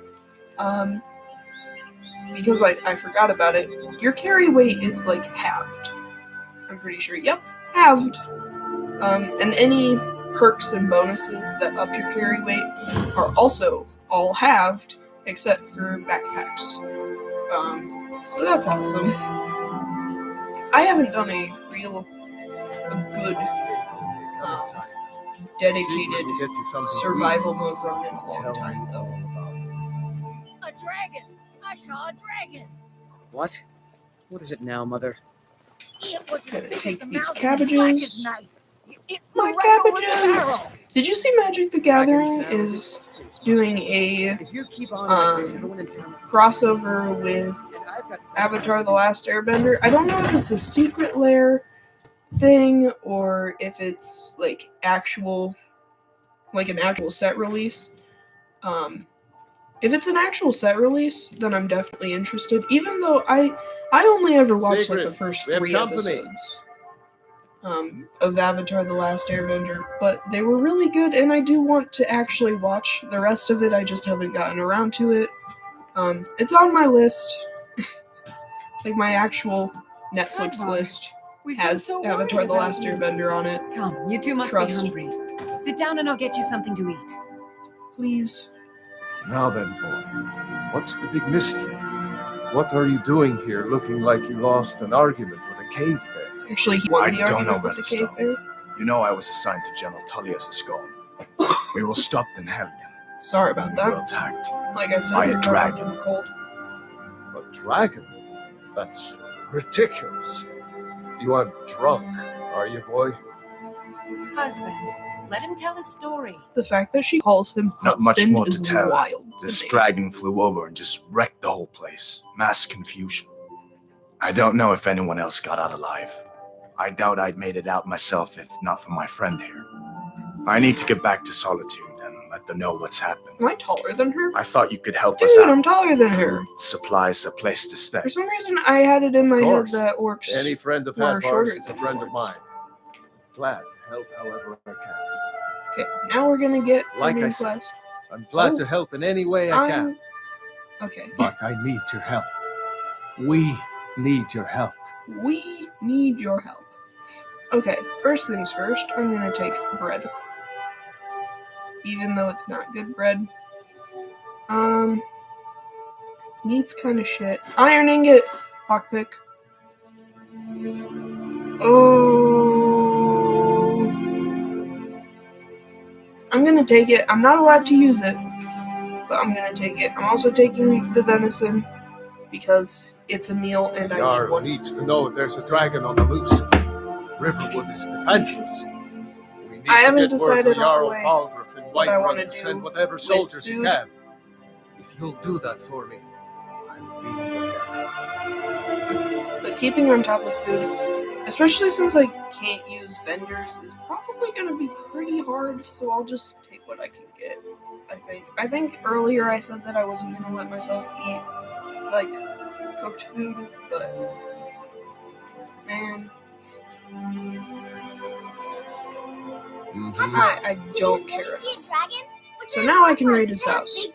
because I forgot about it, your carry weight is like halved. I'm pretty sure, yep, halved. And any perks and bonuses that up your carry weight are also all halved, except for backpacks. So that's awesome. I haven't done a good, dedicated survival mode run in a long time, though. A dragon! I saw a dragon! What? What is it now, Mother? It was as Gonna big take as the these mountain cabbages. and black as night. It flew My right over the cabbages! barrel. Did you see Magic the Gathering Dragons now, is doing a If you keep on like this, everyone in town. crossover with And I've got Avatar The Last Airbender? I don't know if it's a secret lair thing or if it's like an actual set release. If it's an actual set release, then I'm definitely interested. Even though I only ever watched like the first we have 3 company. episodes of Avatar The Last Airbender, but they were really good, and I do want to actually watch the rest of it. I just haven't gotten around to it. It's on my list. Like my actual Netflix Hadvar, list We've been has so Avatar worried The about Last you. Airbender on it. Come, you two must Trust. be hungry. Sit down and I'll get you something to eat. Please. Now then, boy, what's the big mystery? What are you doing here looking like you lost an argument with a cave bear? Actually, he won I the don't know argument where with to the cave stop. bear. You know I was assigned to General Tullius' skull. We were stopped and held him. Sorry about We were that. attacked. Like I said, By a you're dragon. not cold. A dragon? That's ridiculous. You aren't drunk, are you, boy? Husband, let him tell his story. The fact that she calls him Not much husband more to is tell. wild. to This me. dragon flew over and just wrecked the whole place. Mass confusion. I don't know if anyone else got out alive. I doubt I'd made it out myself if not for my friend here. I need to get back to Solitude and let them know what's happened. Am I taller than her? I thought you could help us Dude, out. I'm taller than her. Food, supplies, a place to stay. For some reason, I had it in my head course. that orcs. Any friend of We're shorter Hadvar's is a than friend of dwarves. mine. Glad to help however I can. Okay, now we're gonna get Like I reading said, class. I'm glad Oh. to help in any way I can. Okay. But I need your help. We need your help. We need your help. Okay, first things first, I'm gonna take bread. Even though it's not good bread. Meat's kind of shit. Iron ingot, lockpick. Oh. I'm gonna take it. I'm not allowed to use it, but I'm gonna take it. I'm also taking the venison because it's a meal and I need Jarl one. needs to know if there's a dragon on the loose. Riverwood is defenseless. We need I haven't to get word to decided all the Jarl way Balgruff in what I Whiterun wanna to do send whatever with soldiers he food. can. If you'll do that for me, I'll be in your debt. But keeping on top of food, especially since I can't use vendors, is probably gonna be pretty hard, so I'll just take what I can get, I think earlier I said that I wasn't gonna let myself eat, like, cooked food, but, man, I don't care. So now I can raid his house.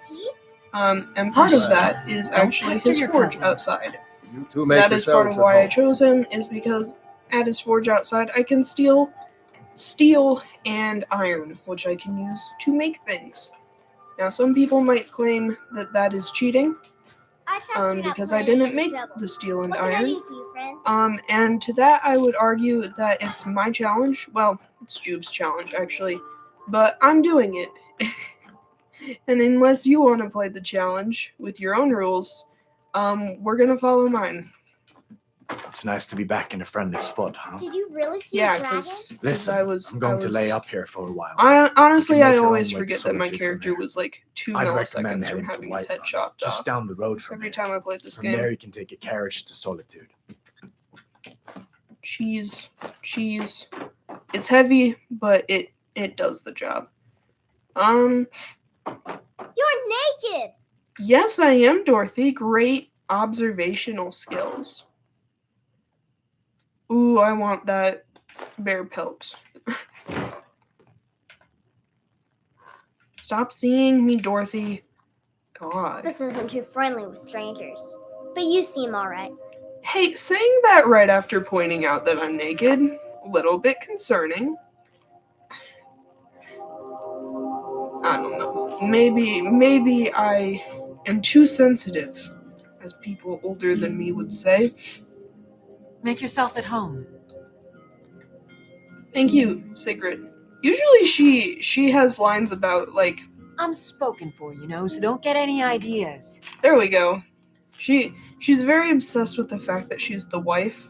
And part of that is actually his forge outside. You two make That is part of yourselves at why I home. chose him, is because at his forge outside I can steal steel and iron, which I can use to make things. Now some people might claim that that is cheating, because I didn't make the steel and iron. And to that I would argue that it's my challenge. Well, it's Joov's challenge actually, but I'm doing it. And unless you want to play the challenge with your own rules, we're gonna follow mine. It's nice to be back in a friendly spot, huh? Did you really see Yeah, a dragon? because Listen, I'm going to lay up here for a while. Honestly, You can I make your always own way to forget that my solitude from character here. was like 2 I'd recommend milliseconds from heading to having his head Whiterun, chopped just off. down the road from Every here. time I played this From game. there, you can take a carriage to Solitude. Cheese. It's heavy, but it does the job. You're naked! Yes, I am, Dorothy. Great observational skills. Ooh, I want that bear pelt. Stop seeing me, Dorothy. God. This isn't too friendly with strangers. But you seem alright. Hey, saying that right after pointing out that I'm naked, a little bit concerning. I don't know. Maybe I am too sensitive, as people older than me would say. Make yourself at home. Thank you, Sigrid. Usually she has lines about, like, I'm spoken for, so don't get any ideas. there we go. She's very obsessed with the fact that she's the wife.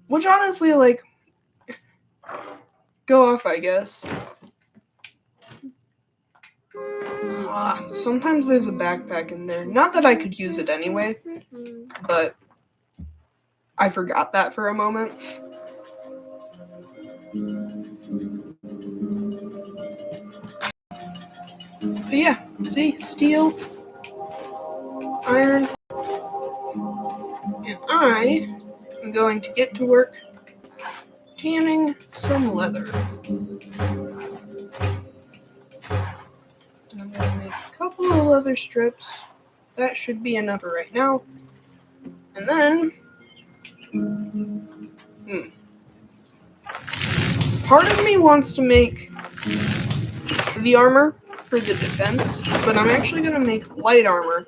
Which honestly, like, go off, I guess. Sometimes there's a backpack in there. Not that I could use it anyway, but I forgot that for a moment. But yeah, see, steel, iron, and I am going to get to work tanning some leather. And I'm going to make a couple of leather strips. That should be enough for right now. And then, part of me wants to make the armor for the defense, but I'm actually going to make light armor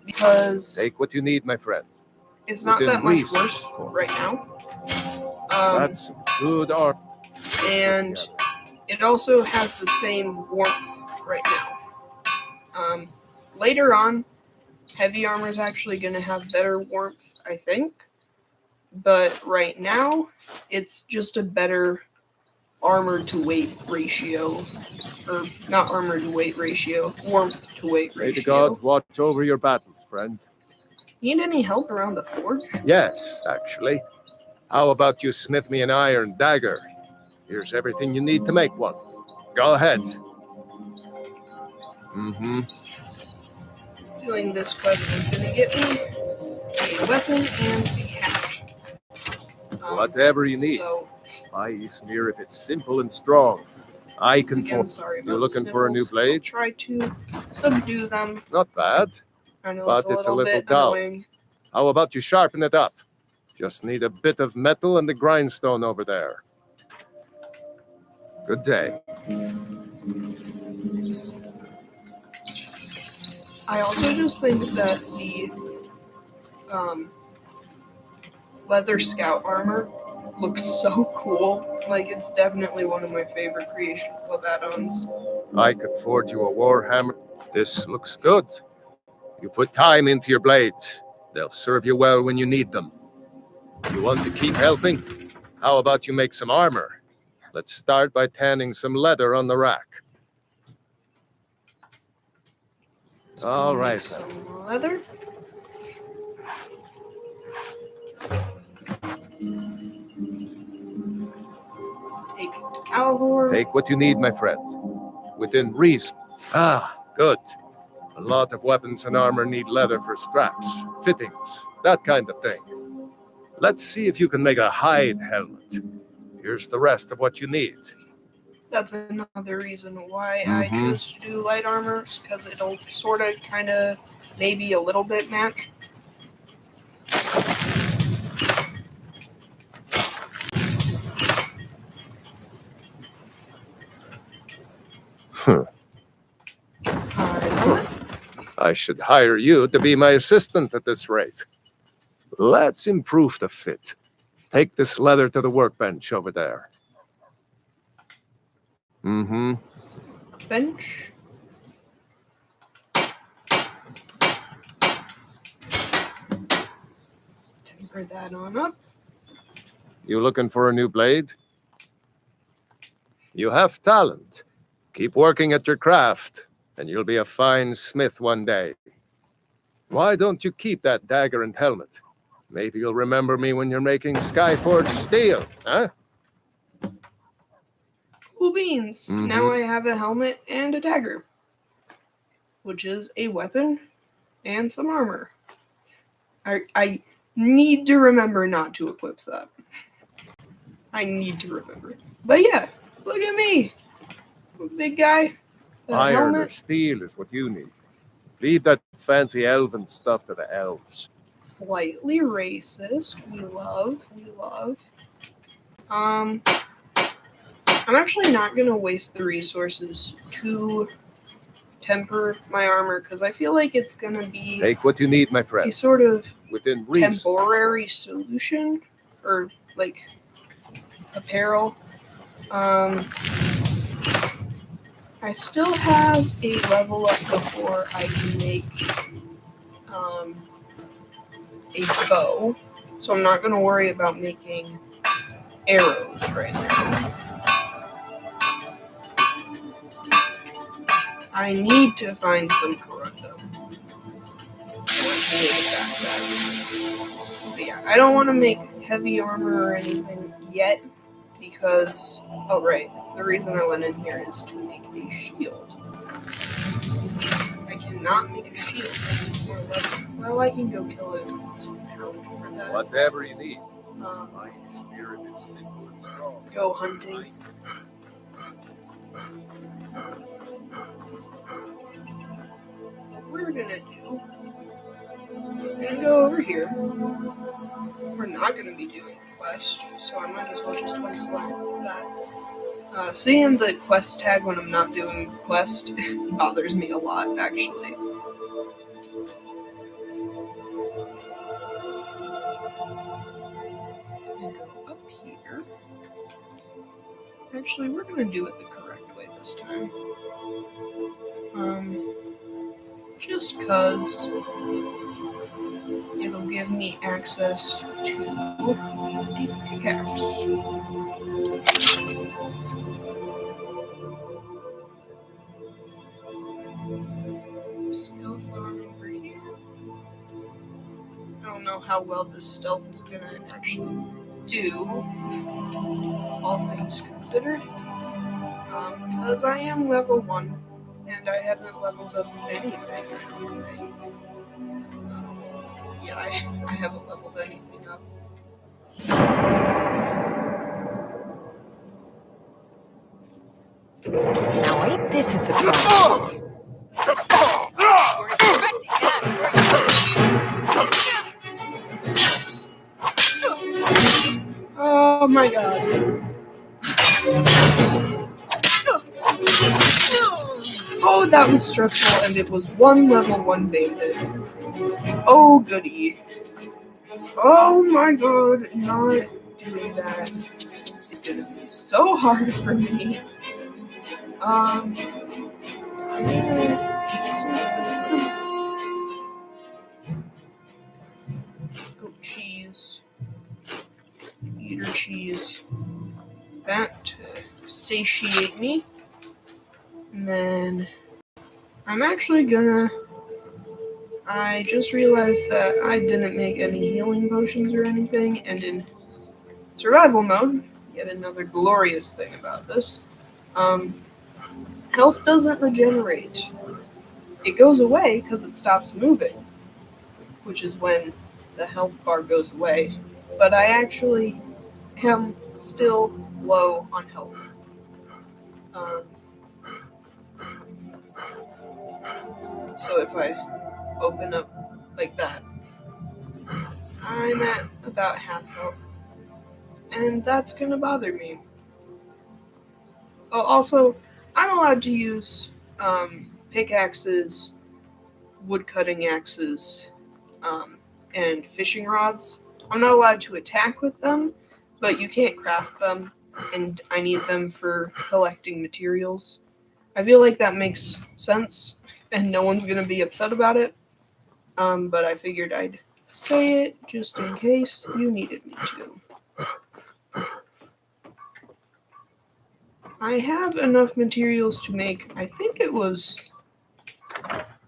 because Take what you need, my friend. it's not within that much reason, worse of course. right now. That's good art. And it also has the same warmth right now. Later on, heavy armor is actually going to have better warmth, I think. But right now, it's just a better armor to weight ratio. Or not armor to weight ratio, warmth to weight May the ratio. gods watch over your battles, friend. Need any help around the forge? Yes, actually. How about you smith me an iron dagger? Here's everything you need to make one. Go ahead. Doing this quest is going to get me a weapon and a hat. Whatever you need. So, My Ismir, if it's simple and strong, I can again, form. sorry You about looking the for a new sniffles. I'll blade? try to subdue them. Not bad. I know But it's a it's a little little bit dull. annoying. How about you sharpen it up? Just need a bit of metal and the grindstone over there. Good day. I also just think that the leather scout armor looks so cool. Like, it's definitely one of my favorite Creation Club add-ons. I could forge you a warhammer. This looks good. You put time into your blades. They'll serve you well when you need them. You want to keep helping? How about you make some armor? Let's start by tanning some leather on the rack. All right. Some leather. Take Alvor. Take what you need, my friend. Within reason. Ah, good. A lot of weapons and armor need leather for straps, fittings, that kind of thing. Let's see if you can make a hide helmet. Here's the rest of what you need. That's another reason why I chose to do light armor, because it'll sort of, kind of, maybe a little bit match. I should hire you to be my assistant at this rate. Let's improve the fit. Take this leather to the workbench over there. Bench. Temper that on up. You looking for a new blade? You have talent. Keep working at your craft, and you'll be a fine smith one day. Why don't you keep that dagger and helmet? Maybe you'll remember me when you're making Skyforged steel, huh? Cool beans. Now I have a helmet and a dagger, which is a weapon and some armor. I need to remember not to equip that. I need to remember. But yeah, look at me. Big guy. Iron or steel is what you need. Leave that fancy elven stuff to the elves. Slightly racist. We love. I'm actually not going to waste the resources to temper my armor, because I feel like it's going to be Take what you need, my friend. a sort of Within reason. temporary solution, or like apparel. I still have a level up before I can make a bow, so I'm not going to worry about making arrows right now. I need to find some corundum. But yeah, I don't want to make heavy armor or anything yet, because, oh right, the reason I went in here is to make a shield. I cannot make a shield. Well, I can go kill it for that. Whatever you need. My spirit is simple and strong. Go hunting. What we're gonna do, we're gonna go over here. We're not gonna be doing a quest, so I might as well just unselect that. Seeing the quest tag when I'm not doing the quest bothers me a lot, actually. Go up here. Actually, we're gonna do it the correct way this time. Just cause it'll give me access to the pickaxe. Stealth on over here. I don't know how well this stealth is gonna actually do, all things considered. Because I am level 1, and I haven't leveled up anything. Yeah, I haven't leveled anything up. Now ain't this a surprise? We're expecting that, weren't you? Oh my god. Oh, that was stressful, and it was one level 1 bandit. Oh, goody. Oh my god, not doing that. It's gonna be so hard for me. I'm gonna eat some goat cheese. Eater cheese. That to satiate me. And then I'm actually gonna. I just realized that I didn't make any healing potions or anything, and in survival mode, yet another glorious thing about this, health doesn't regenerate. It goes away because it stops moving, which is when the health bar goes away. But I actually am still low on health. So if I open up like that, I'm at about half health. And that's gonna bother me. Oh, also, I'm allowed to use pickaxes, wood cutting axes, and fishing rods. I'm not allowed to attack with them, but you can't craft them, and I need them for collecting materials. I feel like that makes sense, and no one's gonna be upset about it. But I figured I'd say it just in case you needed me to. I have enough materials to make, I think it was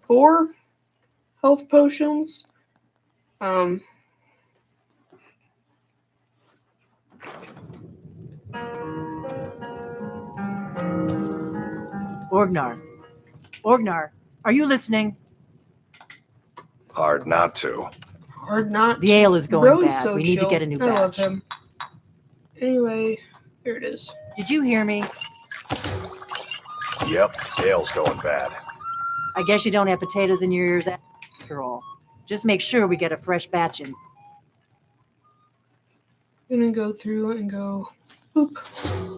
4 health potions. Orgnar, are you listening? Hard not to. Hard not. The ale is going Bro is bad. so We need to chill. get a new I love batch. him. Anyway, here it is. Did you hear me? Yep, ale's going bad. I guess you don't have potatoes in your ears after all. Just make sure we get a fresh batch in. I'm gonna go through and go, boop.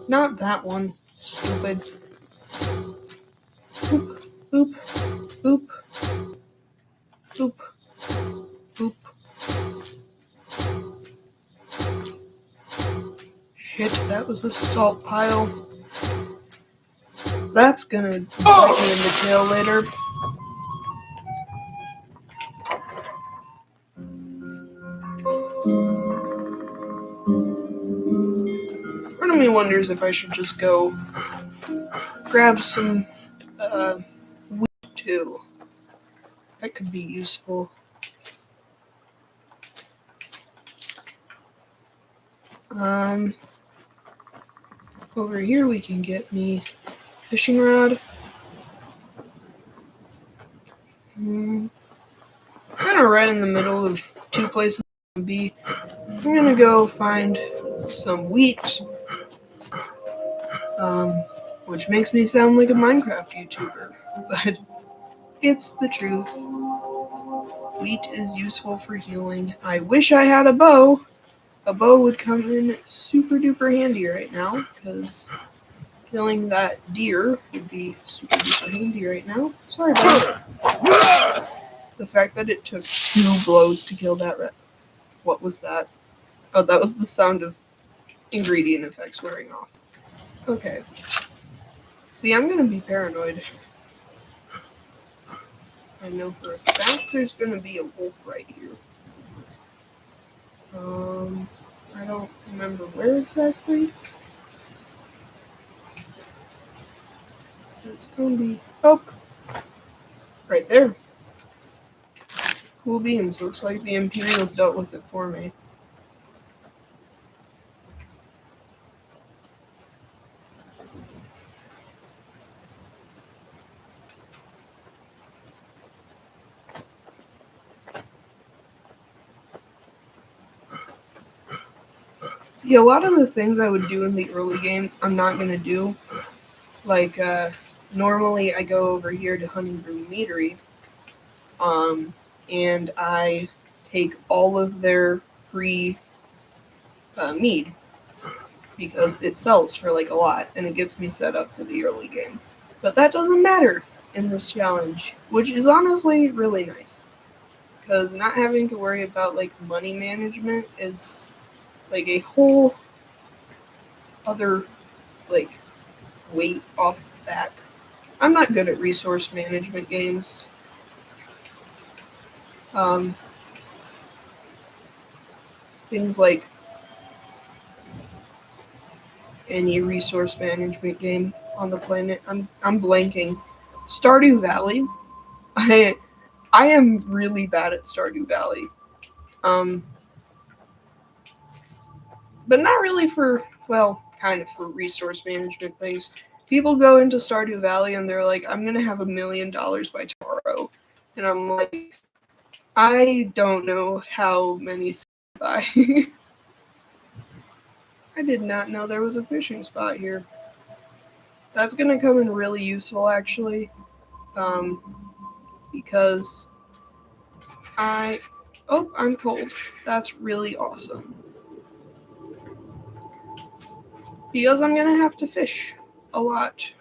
Not that one. Stupid. Boop, boop, boop, boop, boop. Shit, that was a salt pile. That's gonna bite me in the tail later. Part of me wonders if I should just go grab some wheat too. That could be useful. Over here we can get me fishing rod. Kind of right in the middle of 2 places to be. I'm gonna go find some wheat, which makes me sound like a Minecraft YouTuber, but it's the truth. Wheat is useful for healing. I wish I had a bow. A bow would come in super duper handy right now, because killing that deer would be super duper handy right now. Sorry about it. The fact that it took 2 blows to kill that rat. What was that? Oh, that was the sound of ingredient effects wearing off. Okay. See, I'm gonna be paranoid. I know for a fact there's gonna be a wolf right here. I don't remember where exactly. It's gonna be, oh, right there. Cool beans. Looks like the Imperials dealt with it for me. See, a lot of the things I would do in the early game, I'm not going to do. Like, normally I go over here to Honey Brew Meadery, and I take all of their free mead. because it sells for like a lot and it gets me set up for the early game. But that doesn't matter in this challenge, which is honestly really nice. Because not having to worry about like money management is like a whole other like weight off the back. I'm not good at resource management games. Things like any resource management game on the planet. I'm blanking. Stardew Valley. I am really bad at Stardew Valley. But not really for, well, kind of for resource management things. People go into Stardew Valley and they're like, I'm gonna have $1 million by tomorrow. And I'm like, I don't know how many buy. I did not know there was a fishing spot here. That's gonna come in really useful actually. Because I'm cold. That's really awesome. Because I'm gonna have to fish a lot.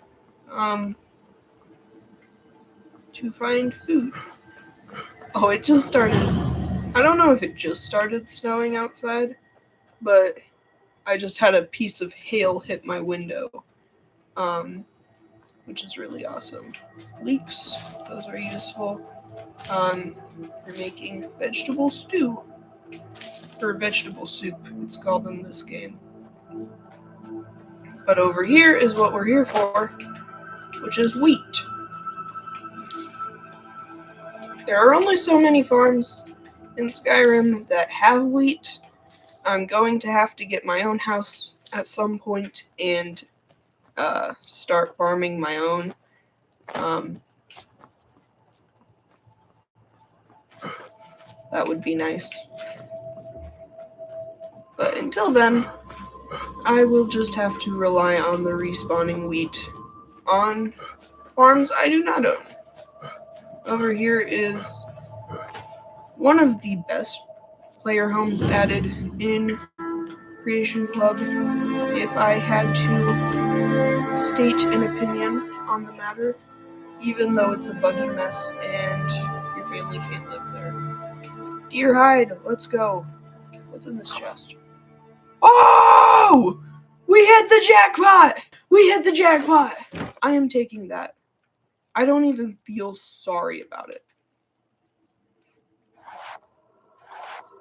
To find food. Oh, it just started. I don't know if it just started snowing outside, but I just had a piece of hail hit my window. Which is really awesome. Leeks, those are useful. For making vegetable stew. Or vegetable soup, it's called in this game. But over here is what we're here for, which is wheat. There are only so many farms in Skyrim that have wheat. I'm going to have to get my own house at some point and start farming my own. That would be nice. But until then, I will just have to rely on the respawning wheat on farms I do not own. Over here is one of the best player homes added in Creation Club. If I had to state an opinion on the matter, even though it's a buggy mess and your family can't live there. Deer hide, let's go. What's in this chest? Oh! We hit the jackpot! We hit the jackpot! I am taking that. I don't even feel sorry about it.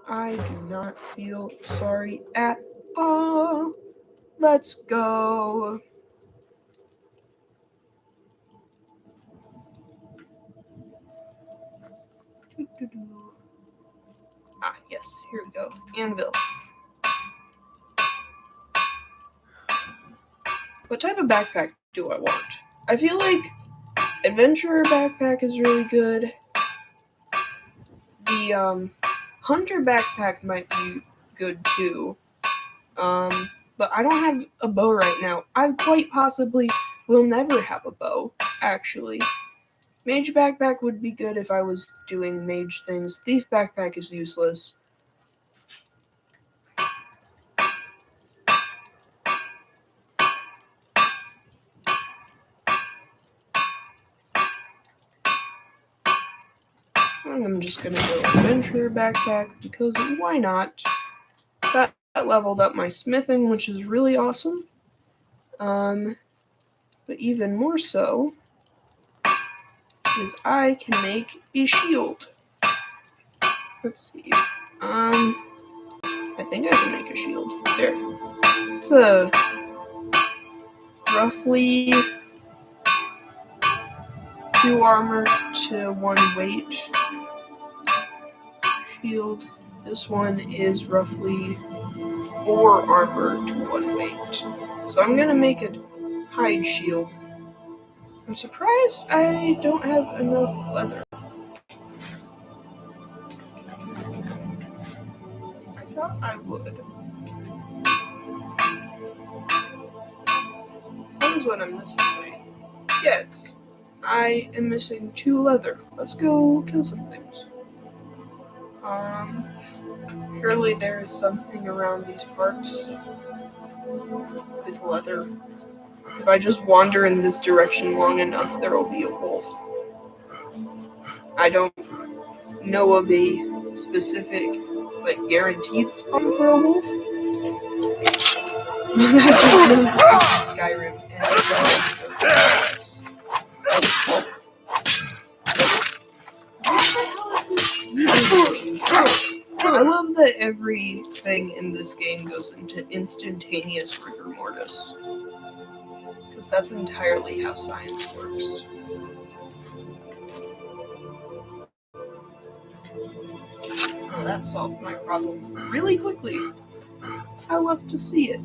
I do not feel sorry at all. Let's go. Ah, yes, here we go. Anvil. What type of backpack do I want? I feel like Adventurer backpack is really good. The Hunter backpack might be good too. But I don't have a bow right now. I quite possibly will never have a bow, actually. Mage backpack would be good if I was doing mage things. Thief backpack is useless. I'm just gonna go adventurer backpack because why not? That leveled up my smithing, which is really awesome. But even more so is I can make a shield. Let's see. I think I can make a shield. There. It's a roughly 2 armor to 1 weight shield. This one is roughly 4 armor to 1 weight. So I'm gonna make a hide shield. I'm surprised I don't have enough leather. I thought I would. What is what I'm missing? Wait. Yeah, I am missing 2 leather. Let's go kill some things. Surely there is something around these parts. with leather. If I just wander in this direction long enough, there will be a wolf. I don't know of a specific, like, guaranteed spawn for a wolf. But I just know this is Skyrim, and it's I love that everything in this game goes into instantaneous rigor mortis. Because that's entirely how science works. Oh, that solved my problem really quickly. I love to see it.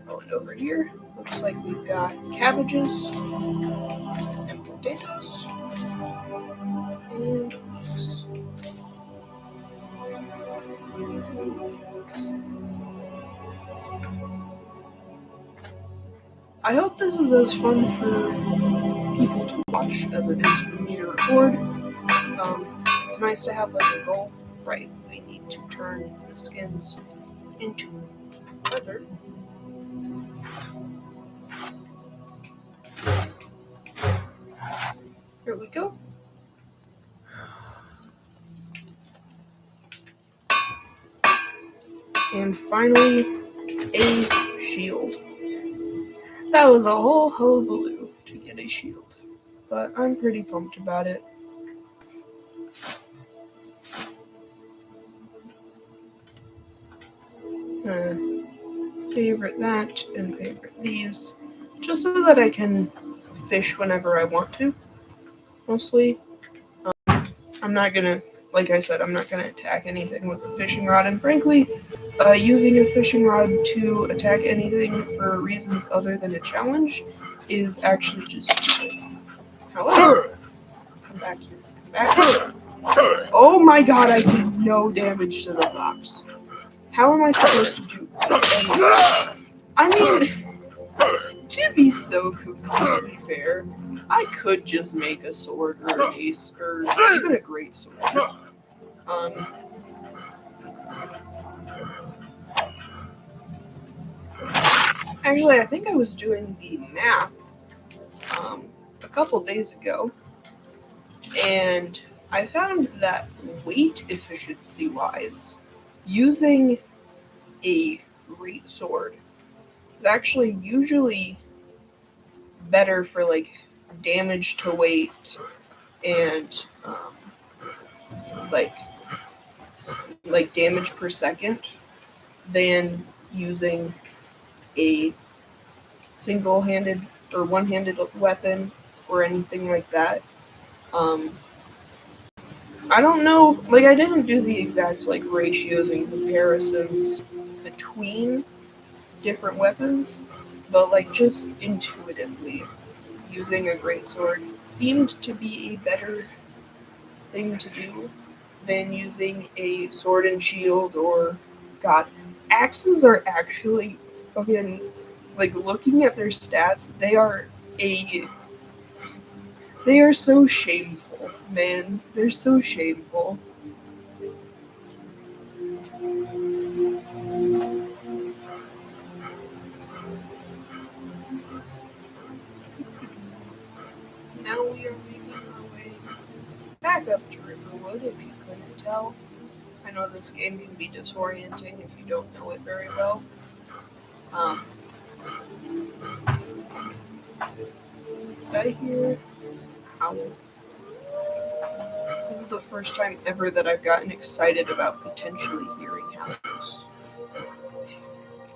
Oh, and over here, looks like we've got cabbages and potatoes. And I hope this is as fun for people to watch as it is for me to record. It's nice to have like a goal. Right, we need to turn the skins into leather. Here we go. And finally, a shield. That was a whole hullabaloo to get a shield, but I'm pretty pumped about it. Favorite that and favorite these, just so that I can fish whenever I want to, mostly. I'm not gonna, like I said, I'm not gonna attack anything with a fishing rod, and frankly, using a fishing rod to attack anything for reasons other than a challenge is actually just stupid. However, come back here. Come back here. Oh my god, I did no damage to the fox. How am I supposed to do that? I mean, to be so completely fair, I could just make a sword or an ace or even a great sword. Actually, I think I was doing the math a couple days ago, and I found that weight efficiency-wise, using a great sword is actually usually better for like damage to weight and like damage per second than using a single-handed or one-handed weapon or anything like that. I don't know, like I didn't do the exact like ratios and comparisons between different weapons, but like just intuitively, using a greatsword seemed to be a better thing to do than using a sword and shield or, god, axes are actually fucking, like looking at their stats, they are so shameful, man. They're so shameful. Now we are making our way back up to Riverwood, if you couldn't tell. I know this game can be disorienting if you don't know it very well. Did I hear owl? This is the first time ever that I've gotten excited about potentially hearing owls.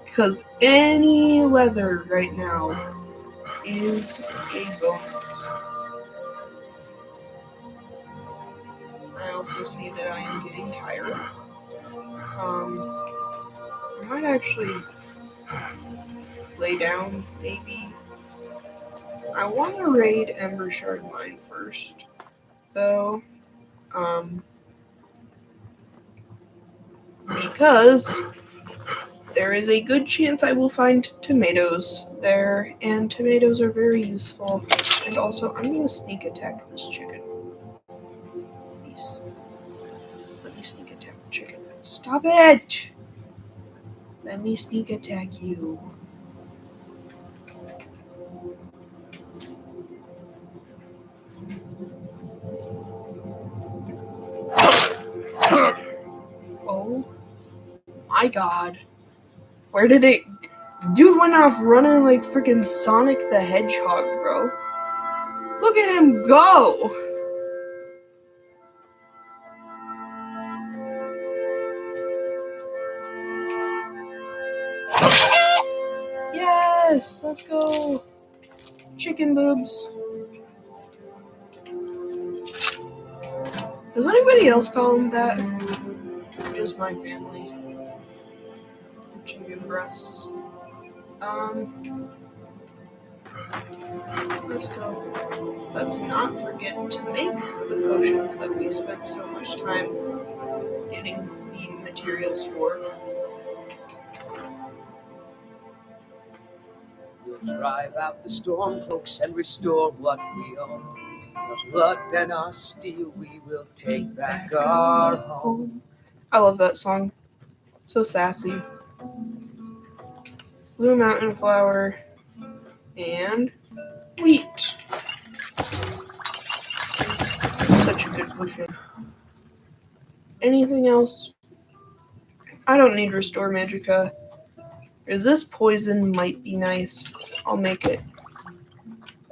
Because any leather right now is a bonus. I also see that I am getting tired. I might actually lay down, maybe. I want to raid Ember Shard Mine first, though, because there is a good chance I will find tomatoes there, and tomatoes are very useful. And also, I'm going to sneak attack this chicken. Please. Let me sneak attack the chicken. Stop it! Let me sneak attack you. Oh my god. Where did it... Dude went off running like freaking Sonic the Hedgehog, bro. Look at him go! Yes! Let's go! Chicken boobs. Does anybody else call them that? Just my family. The chicken breasts. Let's go. Let's not forget to make the potions that we spent so much time getting the materials for. We'll drive out the storm cloaks and restore what we own. Our blood and our steel, we will take back our home. I love that song. So sassy. Blue Mountain Flower and wheat. Such a good potion. Anything else? I don't need Restore Magicka. Resist Poison might be nice. I'll make it.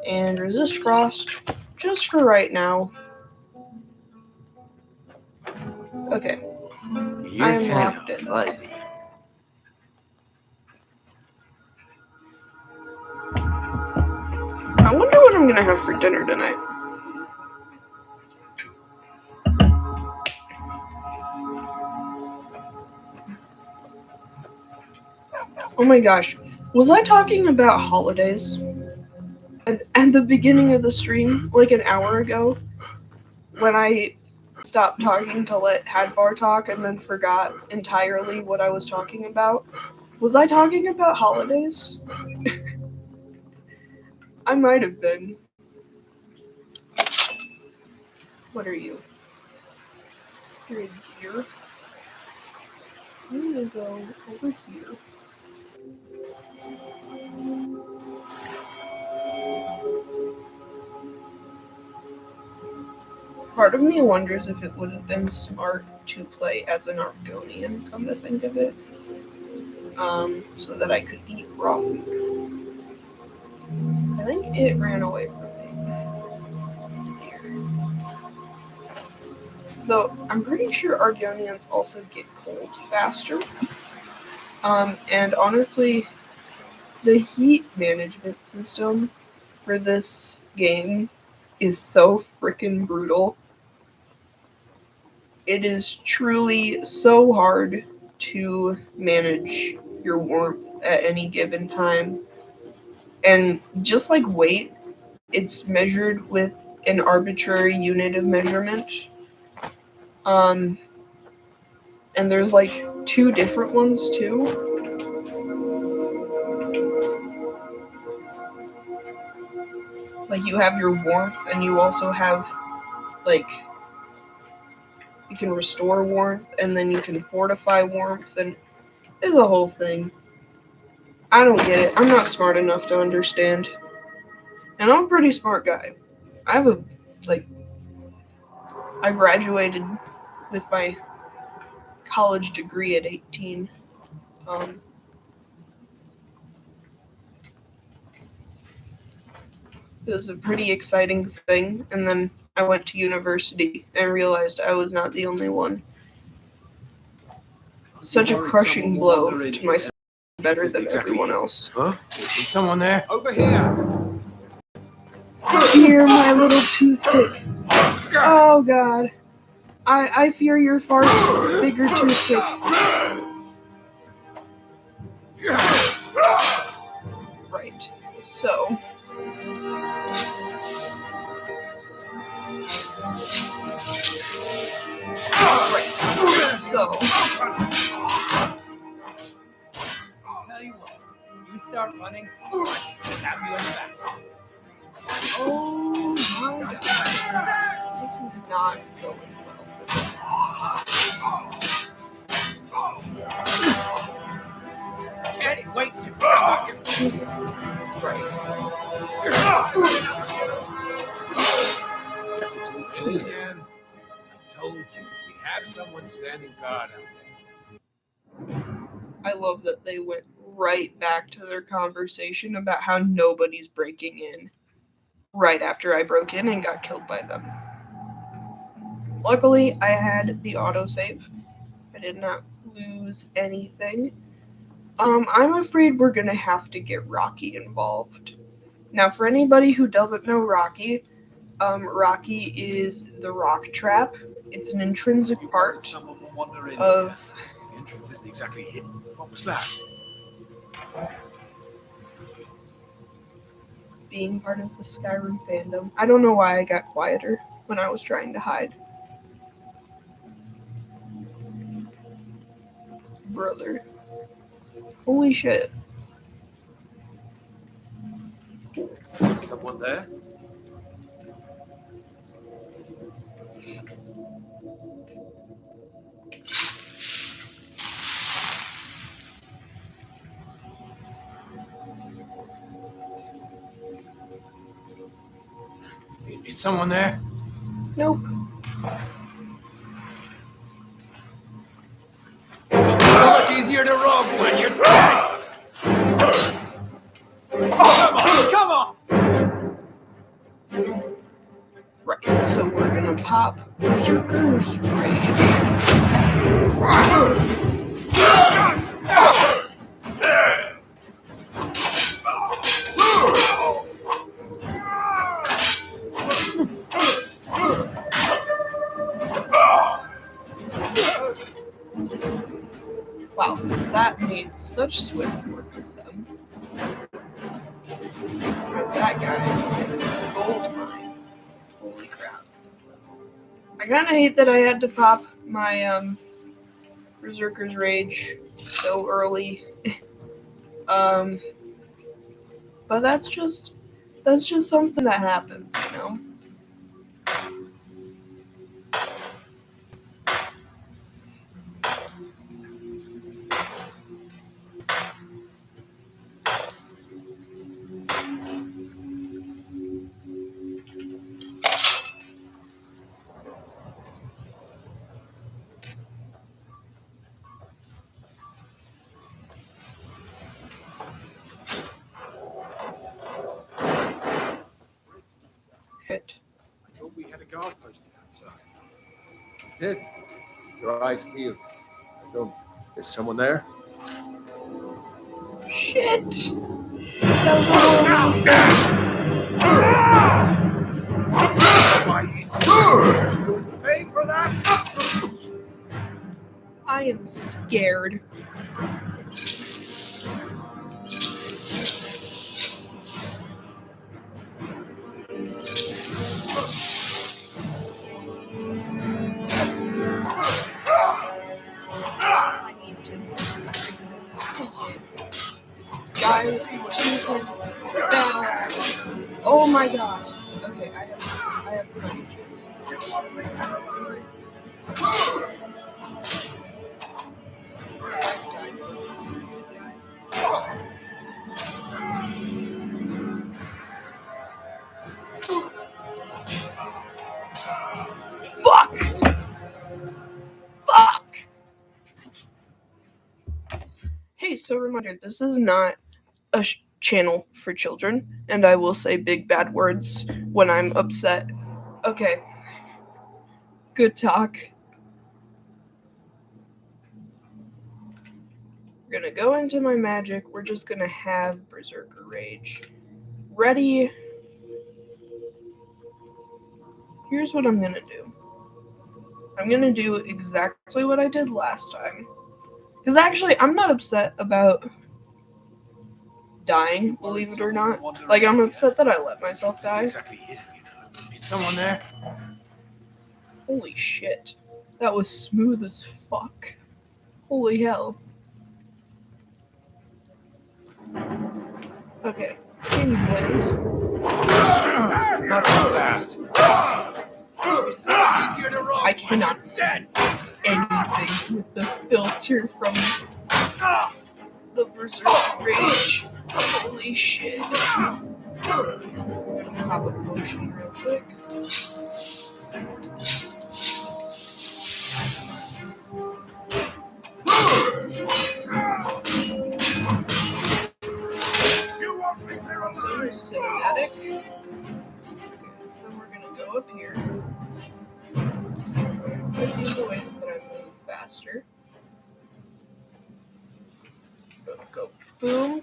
And Resist Frost, just for right now. Okay. I am locked in. I wonder what I'm gonna have for dinner tonight. Oh my gosh. Was I talking about holidays at the beginning of the stream, like an hour ago, when I stopped talking to let Hadvar talk and then forgot entirely what I was talking about? Was I talking about holidays? I might have been. What are you? You're in here. I'm gonna go over here. Part of me wonders if it would have been smart to play as an Argonian, come to think of it. So that I could eat raw food. I think it ran away from me. Here. Though, I'm pretty sure Argonians also get cold faster. And honestly, the heat management system for this game is so freaking brutal. It is truly so hard to manage your warmth at any given time. And just like weight, it's measured with an arbitrary unit of measurement. And there's like 2 different ones too. Like you have your warmth and you also have like you can restore warmth and then you can fortify warmth and it's a whole thing. I don't get it. I'm not smart enough to understand. And I'm a pretty smart guy. I graduated with my college degree at 18. It was a pretty exciting thing, and then I went to university and realized I was not the only one. Such a crushing blow to myself, better than everyone else. Huh? Is someone there? Over here! Here, my little toothpick. Oh god. I fear your far bigger toothpick. Right. So. So. Tell you what, you start running, stab you in the back. Oh my god. This is not going well for me. Right. Guess it's weakness again. I told you, we have someone standing guard out there. I love that they went right back to their conversation about how nobody's breaking in right after I broke in and got killed by them. Luckily, I had the autosave. I did not lose anything. I'm afraid we're gonna have to get Rocky involved. Now, for anybody who doesn't know Rocky, Rocky is the rock trap. It's an intrinsic part of... The entrance isn't exactly hidden. What was that? being part of the Skyrim fandom. I don't know why I got quieter when I was trying to hide. Brother. Holy shit. Is someone there? Is someone there? Nope. It's so much easier to rob when you're dead. Come on! Right, so we're gonna pop Joker's Rage. Wow, that made such swift work of them. And that guy, gold mine. Holy crap. I kinda hate that I had to pop my Berserker's Rage so early. But that's just something that happens, you know? Shit. I thought we had a guard posted outside. We did. Your eyes peeled. I don't. Is someone there? Shit! That was all almost You paying for that? I am scared. I need to. Guys, oh my god. Okay, I have courageous. Fuck! Fuck! Hey, so reminder, this is not a channel for children, and I will say big bad words when I'm upset. Okay. Good talk. We're gonna go into my magic. We're just gonna have Berserker Rage ready. Here's what I'm gonna do. I'm gonna do exactly what I did last time. Because actually, I'm not upset about dying, believe it or not. Like, I'm upset that I let myself die. Exactly hidden, you know. Is someone there? Holy shit. That was smooth as fuck. Holy hell. Okay. King wins. Not too fast. I cannot see anything with the filter from the Berserker Rage. Holy shit. I'm gonna pop a potion real quick. So cinematic. Then we're gonna go up here. Put these away so that I move faster. Go boom.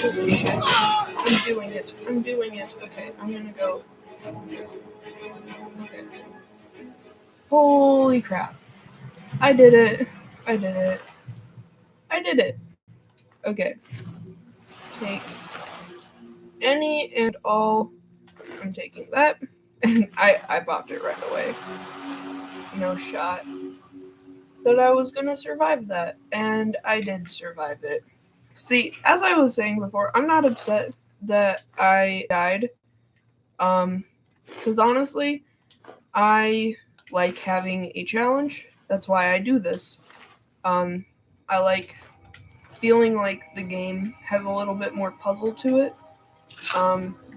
Holy shit. I'm doing it. Okay, I'm gonna go. Okay. Holy crap. I did it. Okay. Take any and all. I'm taking that. And I popped it right away. No shot that I was gonna survive that. And I did survive it. See, as I was saying before, I'm not upset that I died. Because honestly, I like having a challenge. That's why I do this. I like feeling like the game has a little bit more puzzle to it,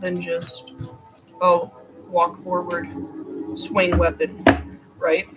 than just, walk forward, swing weapon, right?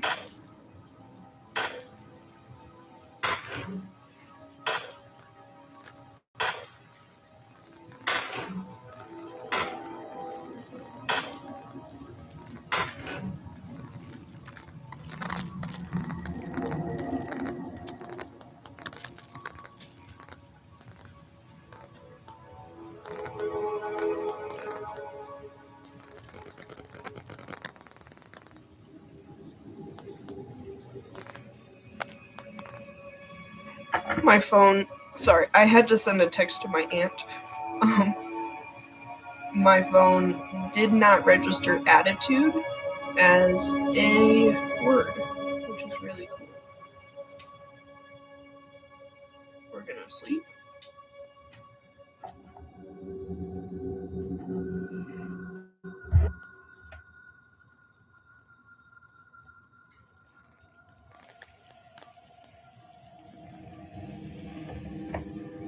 My phone, sorry, I had to send a text to my aunt. My phone did not register attitude as a word, which is really cool. We're gonna sleep.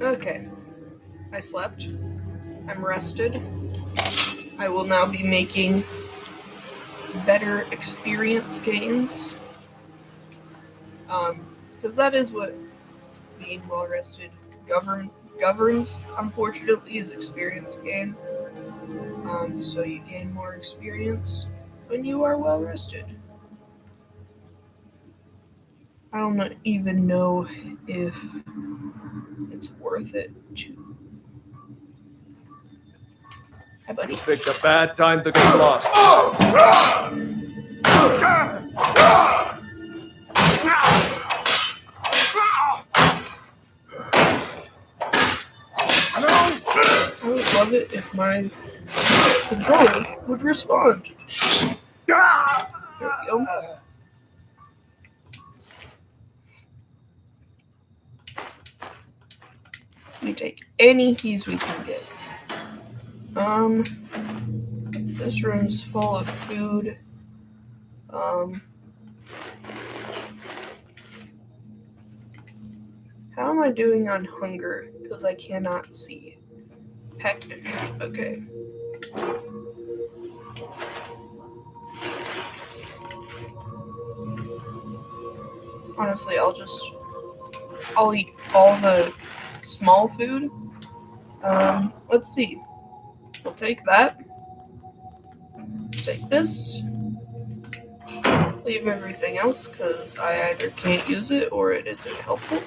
Okay, I slept. I'm rested. I will now be making better experience gains. Because that is what being well rested governs, unfortunately, is experience gain. So you gain more experience when you are well rested. I don't even know if it's worth it to. Hi, buddy. Picked a bad time to get lost. I would love it if my controller would respond. There we go. We take any keys we can get. This room's full of food. How am I doing on hunger? Because I cannot see. Peckish. Okay. Honestly, I'll eat all the small food. Let's see. We'll take that. Take this. Leave everything else because I either can't use it or it isn't helpful.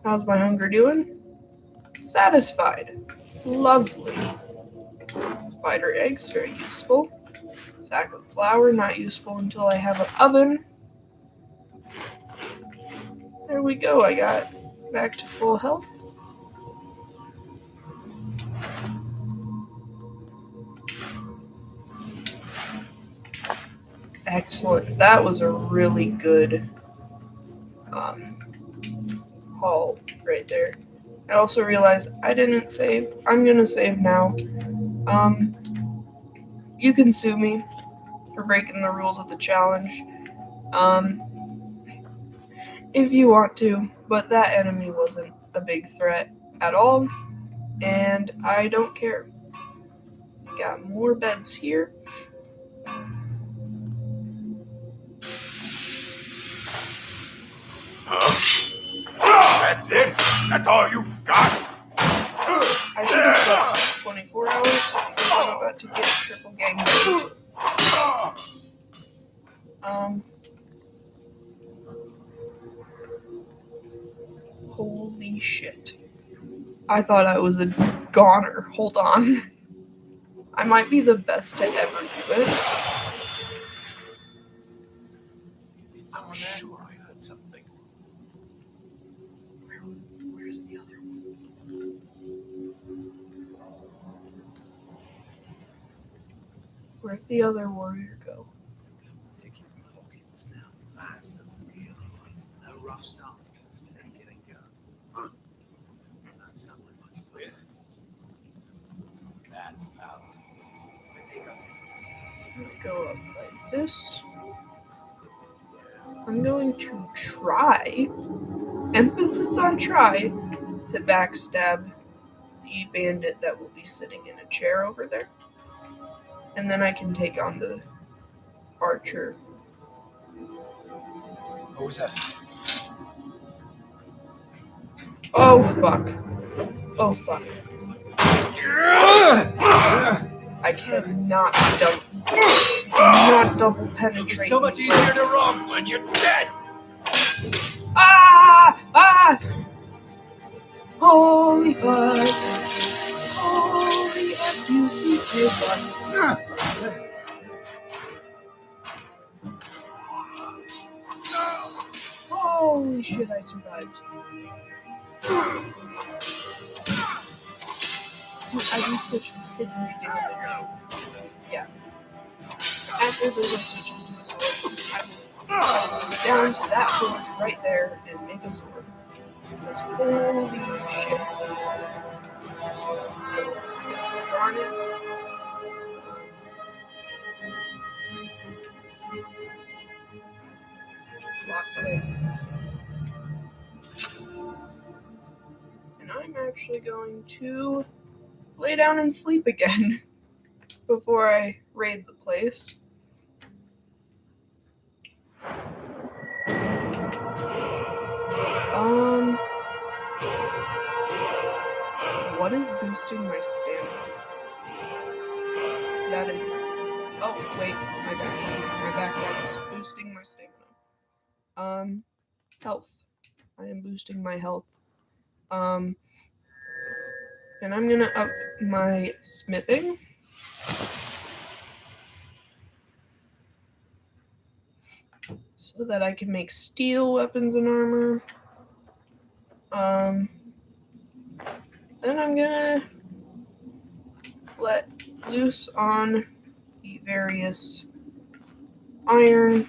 How's my hunger doing? Satisfied. Lovely. Spider eggs, very useful. Sack of flour, not useful until I have an oven. There we go, I got back to full health. Excellent. That was a really good haul right there. I also realized I didn't save. I'm gonna save now. You can sue me for breaking the rules of the challenge. If you want to, but that enemy wasn't a big threat at all, and I don't care. Got more beds here. That's it? That's all you've got? I should have slept 24 hours because I'm about to get triple gangbanged. Holy shit. I thought I was a goner. Hold on. I might be the best to ever do it. I'm sure I heard something. Where's the other one? Where'd the other warrior go? Picking pockets now. That's the real one. No rough stuff. Just take it and go. Huh? That's not much fun. That's power. I'm gonna go up like this. I'm going to try, emphasis on try, to backstab the bandit that will be sitting in a chair over there. And then I can take on the archer. What was that? Oh fuck. Oh fuck. I cannot double penetrate. It's so much easier to run when you're dead. Ah! Ah! Holy fuck. Holy F-U-C-K fuck. Holy shit, I survived. Dude, I do such hidden damage. Yeah. After the switch into a sword, I will go down to that point right there and make a sword. Because holy shit. Darn it. Lockpick. And I'm actually going to lay down and sleep again before I raid the place. What is boosting my stamina? That is. Oh, wait, my backpack is boosting my stamina. Health. I am boosting my health. And I'm gonna up my smithing. So that I can make steel weapons and armor. Then I'm gonna let loose on the various iron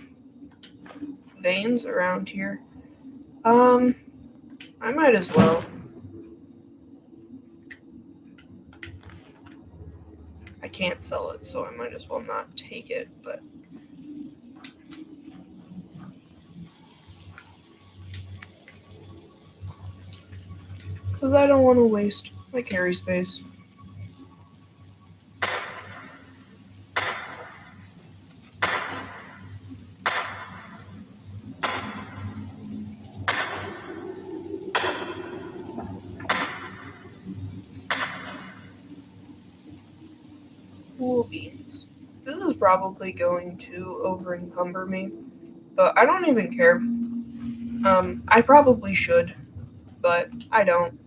veins around here. I might as well. I can't sell it, so I might as well not take it, but because I don't want to waste my carry space. Cool beans. This is probably going to over-encumber me, but I don't even care. I probably should, but I don't.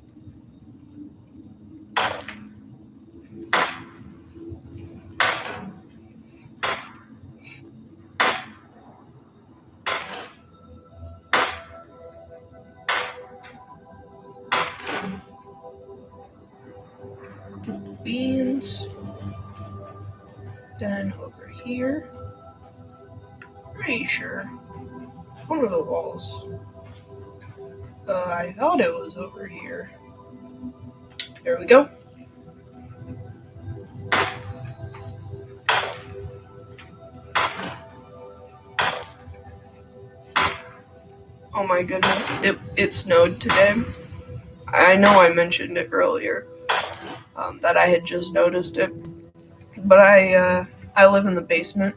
Cool beans. Then over here. pretty sure. One of the walls. I thought it was over here. There we go. Oh my goodness, it snowed today. I know I mentioned it earlier, that I had just noticed it, but I live in the basement,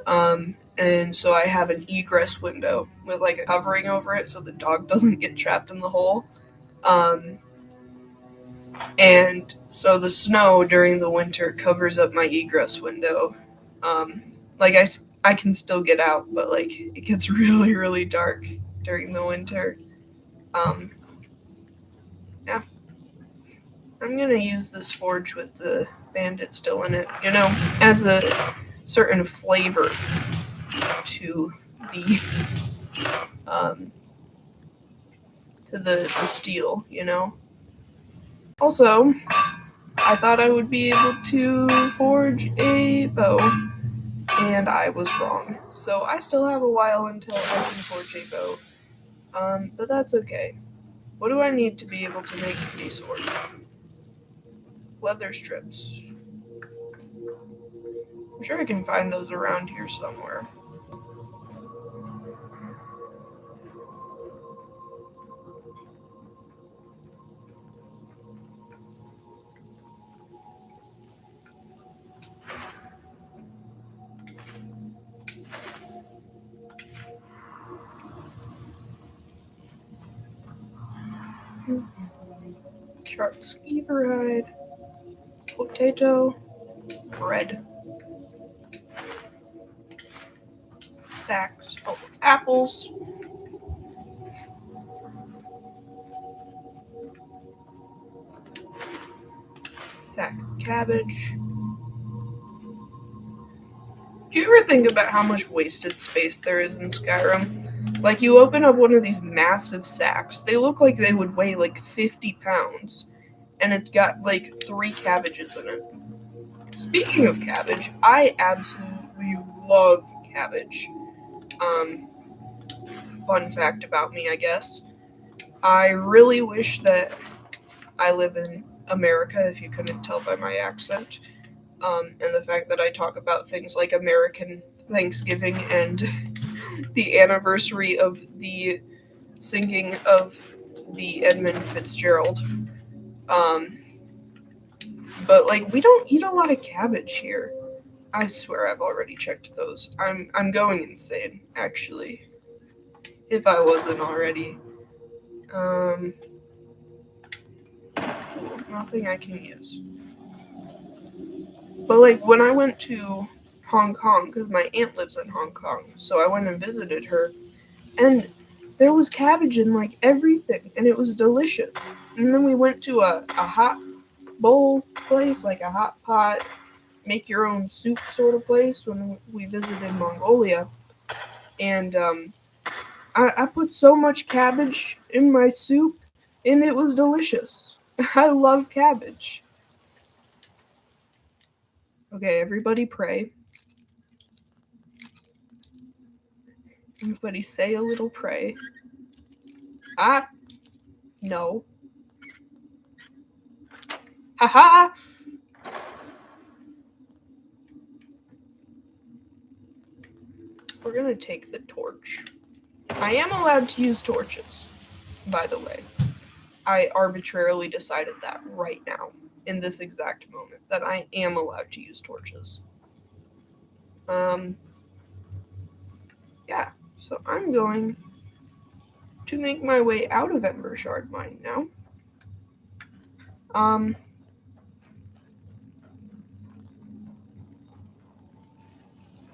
and so I have an egress window with like a covering over it so the dog doesn't get trapped in the hole. And so the snow during the winter covers up my egress window. Like I can still get out, but like it gets really, really dark during the winter. Yeah. I'm gonna use this forge with the bandit still in it. You know, adds a certain flavor to the steel, you know. Also, I thought I would be able to forge a bow, and I was wrong. So I still have a while until I can forge a bow. But that's okay. What do I need to be able to make a sword? Leather strips. I'm sure I can find those around here somewhere. Shark skeever hide, potato, bread, sacks of apples, sack of cabbage. Do you ever think about how much wasted space there is in Skyrim? Like, you open up one of these massive sacks, they look like they would weigh like 50 pounds, and it's got like 3 cabbages in it. Speaking of cabbage, I absolutely love cabbage. Fun fact about me, I guess. I really wish that I live in America, if you couldn't tell by my accent. And the fact that I talk about things like American Thanksgiving and the anniversary of the sinking of the Edmund Fitzgerald. But like, we don't eat a lot of cabbage here. I swear I've already checked those. I'm going insane, actually. If I wasn't already. Nothing I can use. But like, when I went to Hong Kong, because my aunt lives in Hong Kong, so I went and visited her, and there was cabbage in like everything, and it was delicious. And then we went to a hot bowl place, like a hot pot, make your own soup sort of place when we visited Mongolia. And I put so much cabbage in my soup, and it was delicious. I love cabbage. Okay, everybody pray. Everybody say a little pray. Ah, no. Haha! We're gonna take the torch. I am allowed to use torches, by the way. I arbitrarily decided that right now, in this exact moment, that I am allowed to use torches. Yeah, so I'm going to make my way out of Ember Shard Mine now.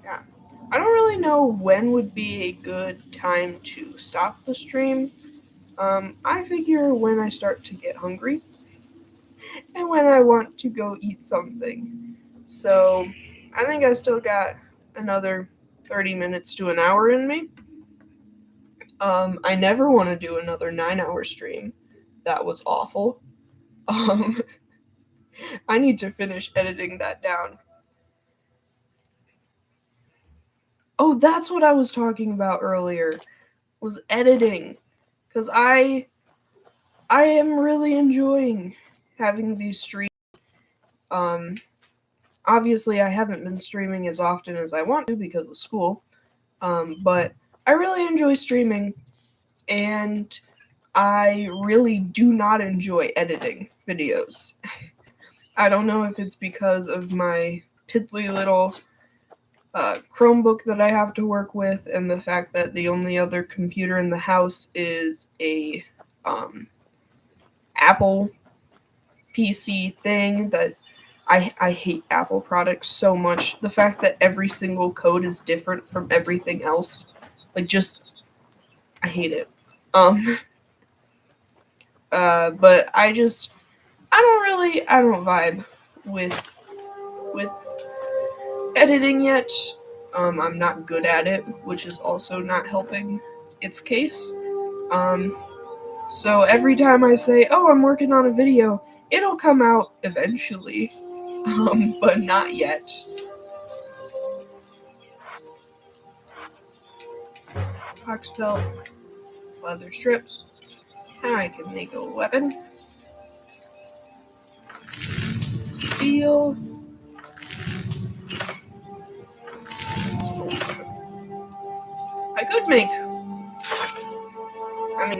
Yeah. I don't really know when would be a good time to stop the stream. I figure when I start to get hungry and when I want to go eat something. So I think I still got another 30 minutes to an hour in me. I never want to do another 9-hour stream. That was awful. I need to finish editing that down. Oh, that's what I was talking about earlier, was editing. Because I am really enjoying having these streams. Obviously I haven't been streaming as often as I want to because of school. But I really enjoy streaming, and I really do not enjoy editing videos. I don't know if it's because of my piddly little Chromebook that I have to work with, and the fact that the only other computer in the house is a Apple PC thing that I hate Apple products so much. The fact that every single code is different from everything else, like, just, I hate it. But I don't vibe with editing yet. I'm not good at it, which is also not helping its case. So every time I say, oh, I'm working on a video, it'll come out eventually, but not yet. Box belt, leather strips. I can make a weapon. Steel. I could make,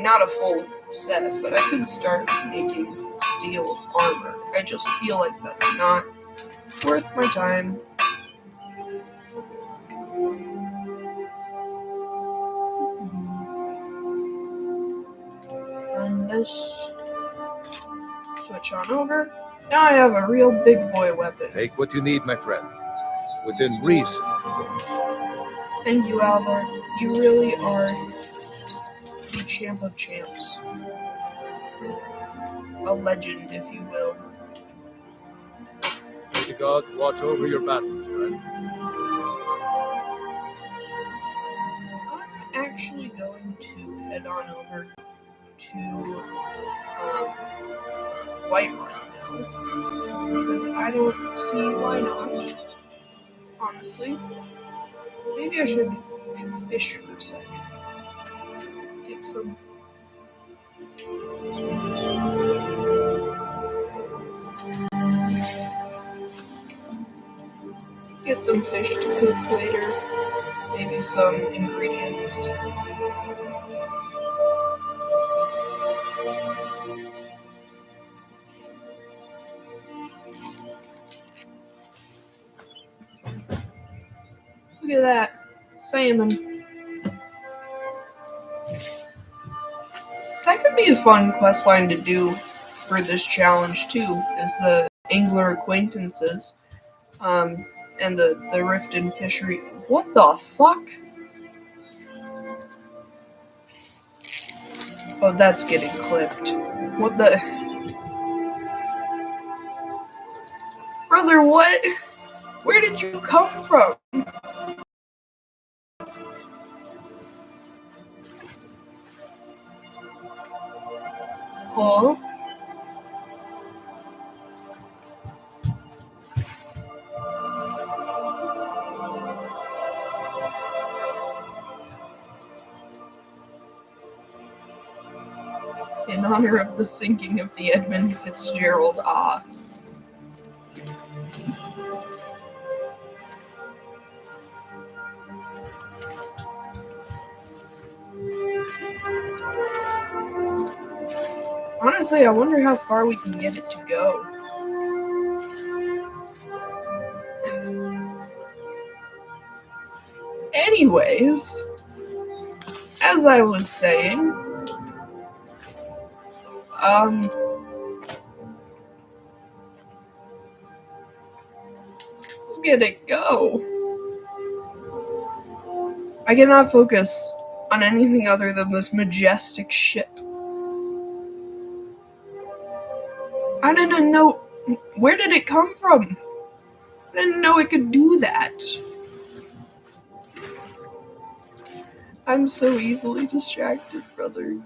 not a full set, but I could start making steel armor. I just feel like that's not worth my time. And this, switch on over. Now I have a real big boy weapon. Take what you need, my friend. Within reason, of course. Thank you, Albert. You really are the champ of champs. A legend, if you will. May the gods watch over your battles, friend. I'm actually going to head on over to Whiterun now, because I don't see why not. Honestly, maybe I should fish for a second. Get some. Get some fish to cook later. Maybe some ingredients. Look at that. Salmon. That could be a fun questline to do for this challenge too, is the angler acquaintances. And the rift in fishery. What the fuck? Oh, that's getting clipped. What the? Brother, what? Where did you come from? Huh? In honor of the sinking of the Edmund Fitzgerald, Honestly, I wonder how far we can get it to go. Anyways, as I was saying, look at it go. I cannot focus on anything other than this majestic ship. I didn't know. Where did it come from? I didn't know it could do that. I'm so easily distracted, brother.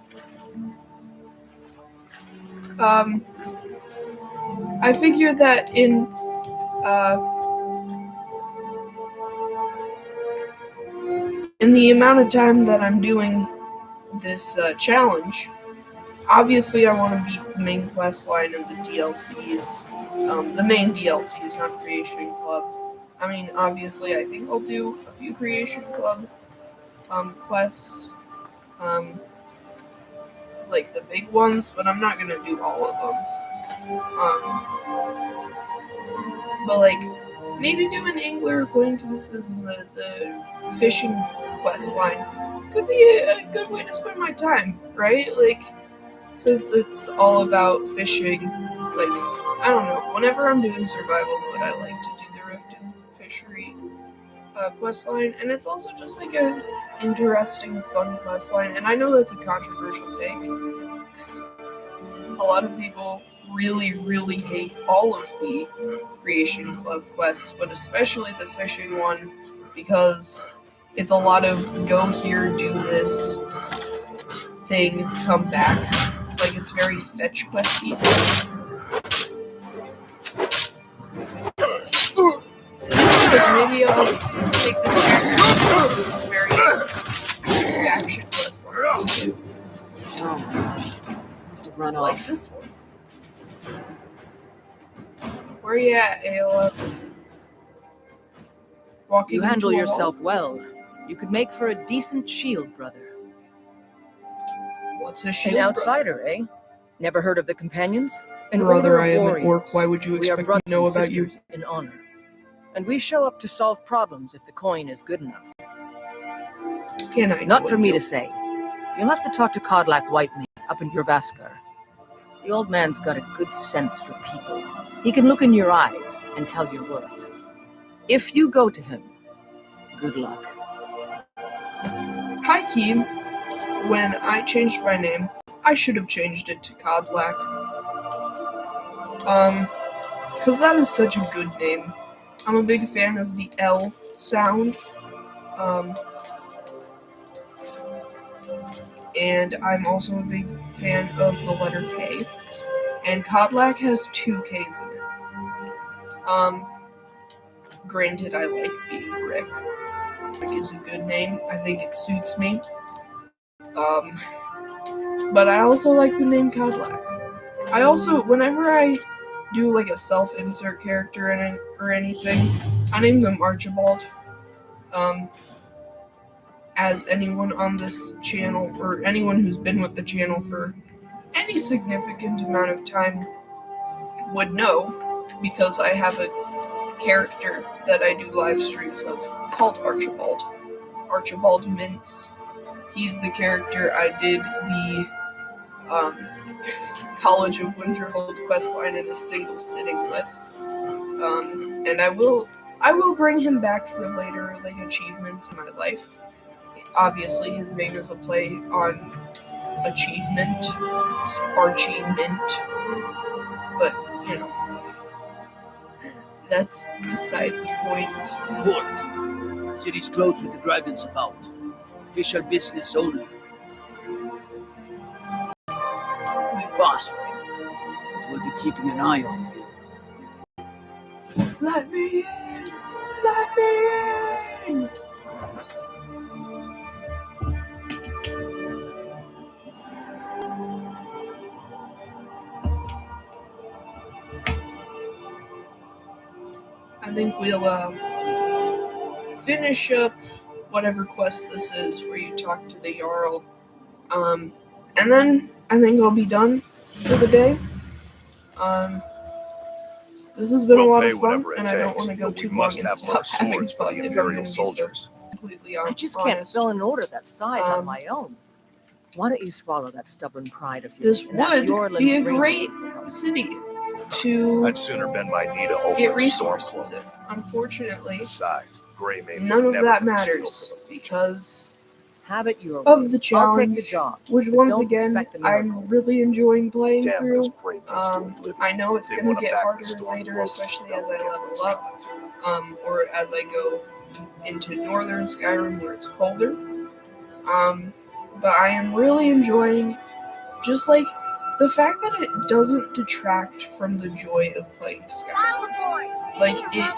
I figure that in the amount of time that I'm doing this challenge, obviously I want to beat the main quest line of the DLCs, the main DLCs, not Creation Club. I mean, obviously I think I'll do a few Creation Club quests, like the big ones, but I'm not gonna do all of them. But like, maybe doing angler acquaintances and the fishing quest line could be a good way to spend my time, right? Like, since it's all about fishing, like, I don't know, whenever I'm doing survival mode, I like to do the Rift and Fishery quest line, and it's also just like a interesting, fun quest line, and I know that's a controversial take. A lot of people really, really hate all of the Creation Club quests, but especially the fishing one, because it's a lot of go here, do this thing, come back. Like, it's very fetch questy. Maybe I'll take this character to various action quest lines too. Oh, must have run Like off. this one. Where you at, Ayla? Walking You handle into a yourself well. You could make for a decent shield, brother. wall? What's a shield? An outsider, eh? Never heard of the companions? An Brother, order of I am an warriors. orc. Why would you We are expect me brothers to know and about you? sisters in honor. And we show up to solve problems if the coin is good enough. Can I? Not know for me you? to say. You'll have to talk to Kodlak Whitemane up in Jorvaskar. The old man's got a good sense for people. He can look in your eyes and tell your worth. If you go to him, good luck. Hi, Keem. When I changed my name, I should have changed it to Kodlak. Because that is such a good name. I'm a big fan of the L sound. And I'm also a big fan of the letter K. And Kodlak has 2 Ks in it. Granted, I like being Rick. Rick is a good name. I think it suits me. But I also like the name Kodlak. I also, whenever I do like a self-insert character in it or anything, I name them Archibald. As anyone on this channel, or anyone who's been with the channel for any significant amount of time would know, because I have a character that I do live streams of called Archibald. Archibald Mintz. He's the character I did the College of Winterhold questline in a single sitting with. And I will bring him back for later like achievements in my life. Obviously his name is a play on achievement. It's Archie Mint. But, you know, that's beside the point. Port. City's closed with the dragons about. Official business only. Boss, we'll be keeping an eye on you. Let me in! Let me in! I think we'll finish up whatever quest this is where you talk to the Jarl. And then I think I'll be done for the day. This has been a lot of fun, and I don't want to go too long and stop having fun if I'm going to be so completely honest. I just can't fill an order that size on my own. Why don't you swallow that stubborn pride of yours? This and ask your would be a Ring great for help? city to I'd sooner bend my knee to get over a storm resources cloak. in. Unfortunately, Besides, Greymane none would of never that been steal matters from me. because Have it your of way. the I'll take challenge, the job. which but once don't again expect a miracle. I'm really enjoying playing Damn through. those Greymanes doing living. I know it's They going want to 'em get back harder with storm later, cloaks. especially as They'll I get level what's up, coming to 'em. or as I go into northern Skyrim where it's colder. But I am really enjoying just like the fact that it doesn't detract from the joy of playing Skyrim. Like, it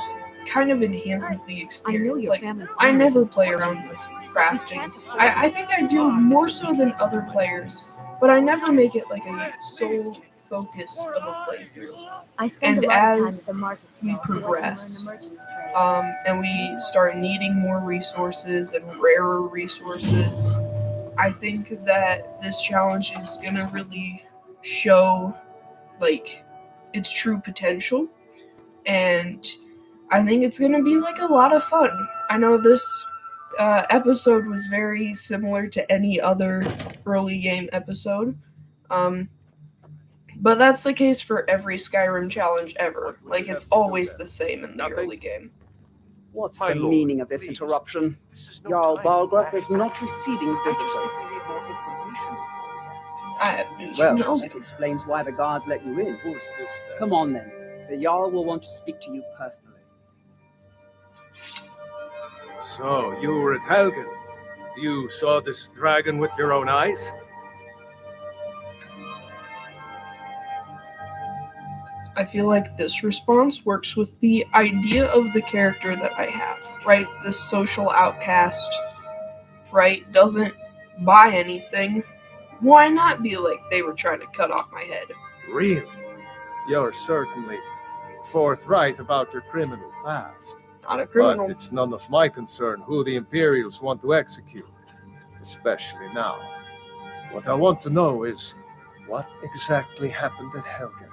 kind of enhances the I know experience. your Like, family's I honor is never play important. around with We crafting. can't afford I think I do more so than other players, but I never make it like a sole focus of a playthrough. I spend And a lot of time at as the market we stall so I can learn progress, the merchant's trade. and we start needing more resources and rarer resources, I think that this challenge is gonna really show like its true potential, and I think it's gonna be like a lot of fun. I know this episode was very similar to any other early game episode, but that's the case for every Skyrim challenge ever. Like, it's always the same in the early game. What's My the lord, meaning of this please. interruption? This is no Jarl time to Balgruuf relax. is not receiving I just visitors. think we need more information before we act. I have news Well, to know. that explains why the guards let you in. Who's this then? Come on then. The Jarl will want to speak to you personally. So, you were at Helgen. You saw this dragon with your own eyes? I feel like this response works with the idea of the character that I have, right? This social outcast, right? Doesn't buy anything. Why not be like they were trying to cut off my head? Really? You're certainly forthright about your criminal past. Not a criminal. But it's none of my concern who the Imperials want to execute, especially now. What I want to know is, what exactly happened at Helgen?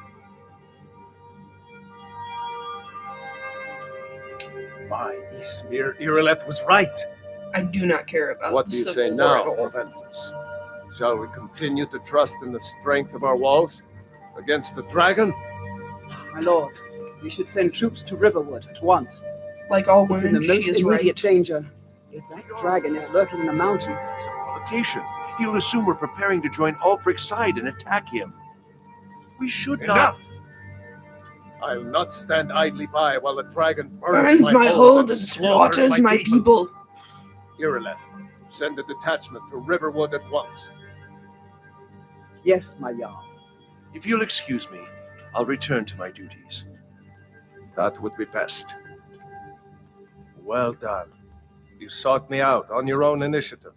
By Ismir, Irileth was right. I do not care about What the do you Civil say War now, at all. Proventus? Shall we continue to trust in the strength of our walls against the dragon? My lord, we should send troops to Riverwood at once. Like all It's in women, the most she is immediate right. danger. If that dragon is lurking in the mountains, It's a provocation. He'll assume we're preparing to join Ulfric's side and attack him. We should not. Enough! I'll not stand idly by while the dragon Burns my hold and slaughters my people. Irileth, send a detachment to Riverwood at once. yes, my Jarl. If you'll excuse me, I'll return to my duties. That would be best. Well done. You sought me out on your own initiative.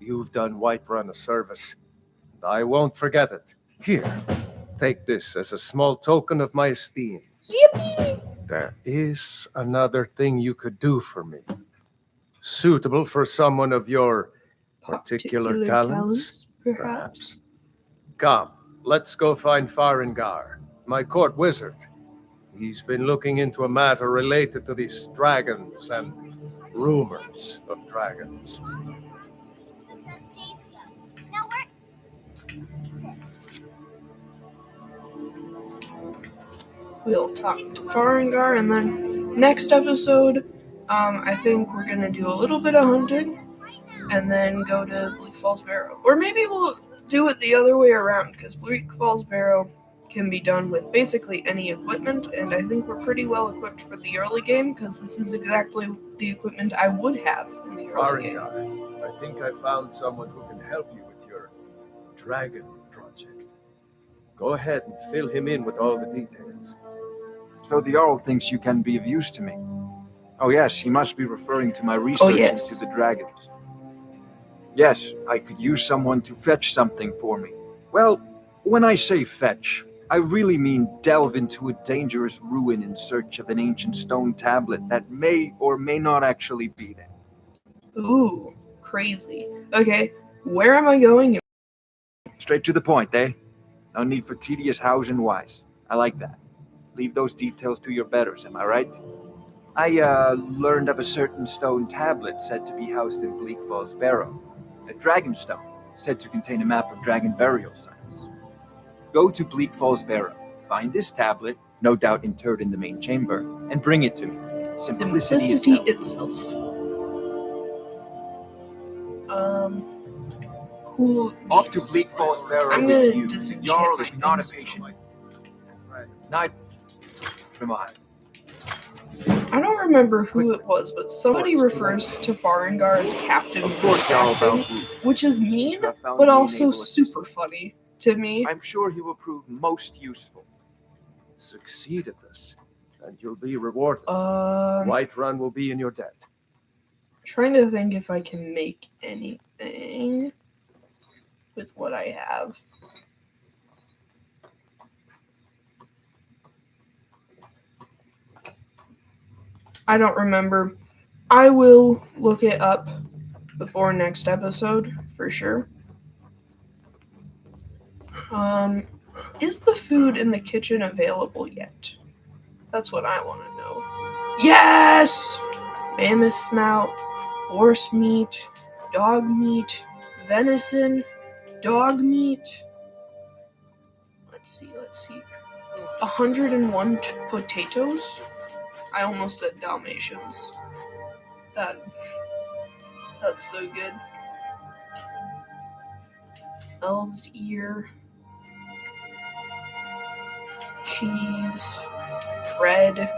You've done Whiterun a service, and I won't forget it. Here, take this as a small token of my esteem. Yippee! There is another thing you could do for me, suitable for someone of your particular talents, perhaps. Come, let's go find Farengar, my court wizard. He's been looking into a matter related to these dragons and rumors of dragons. Now where? We'll talk to Farengar, and then next episode, I think we're gonna do a little bit of hunting, and then go to Bleak Falls Barrow. Or maybe we'll do it the other way around, because Bleak Falls Barrow can be done with basically any equipment, and I think we're pretty well equipped for the early game, because this is exactly the equipment I would have in the early game. Farengar, I think I found someone who can help you with your dragon project. Go ahead and fill him in with all the details. So the Jarl thinks you can be of use to me. Oh yes, he must be referring to my research yes. into the dragons. Yes, I could use someone to fetch something for me. Well, when I say fetch, I really mean delve into a dangerous ruin in search of an ancient stone tablet that may or may not actually be there. Ooh, crazy. Okay, where am I going? Straight to the point, eh? No need for tedious hows and whys. I like that. Leave those details to your betters, am I right? I learned of a certain stone tablet said to be housed in Bleak Falls Barrow. A dragon stone, said to contain a map of dragon burial sites. Go to Bleak Falls Barrow, find this tablet, no doubt interred in the main chamber, and bring it to me. Simplicity itself. Cool. Off to Bleak Falls Barrow I'm with gonna you. disenchant Jarl is my not a things. patient. Neither am I. I don't remember who it was, but somebody refers to Farengar as Captain Of course, Jarl Captain, Balgruuf. which is Seems mean, to have found but me an also able super assistant. funny to me. I'm sure he will prove most useful. Succeed at this. and you'll be rewarded. Trying Whiterun will be in your debt. to think if I can make anything with what I have. I don't remember. I will look it up before next episode for sure. Is the food in the kitchen available yet? That's what I want to know. Yes! Mammoth snout, horse meat, dog meat, venison, dog meat. Let's see. 101 potatoes? I almost said Dalmatians. That's so good. Elf's ear. Cheese. Bread.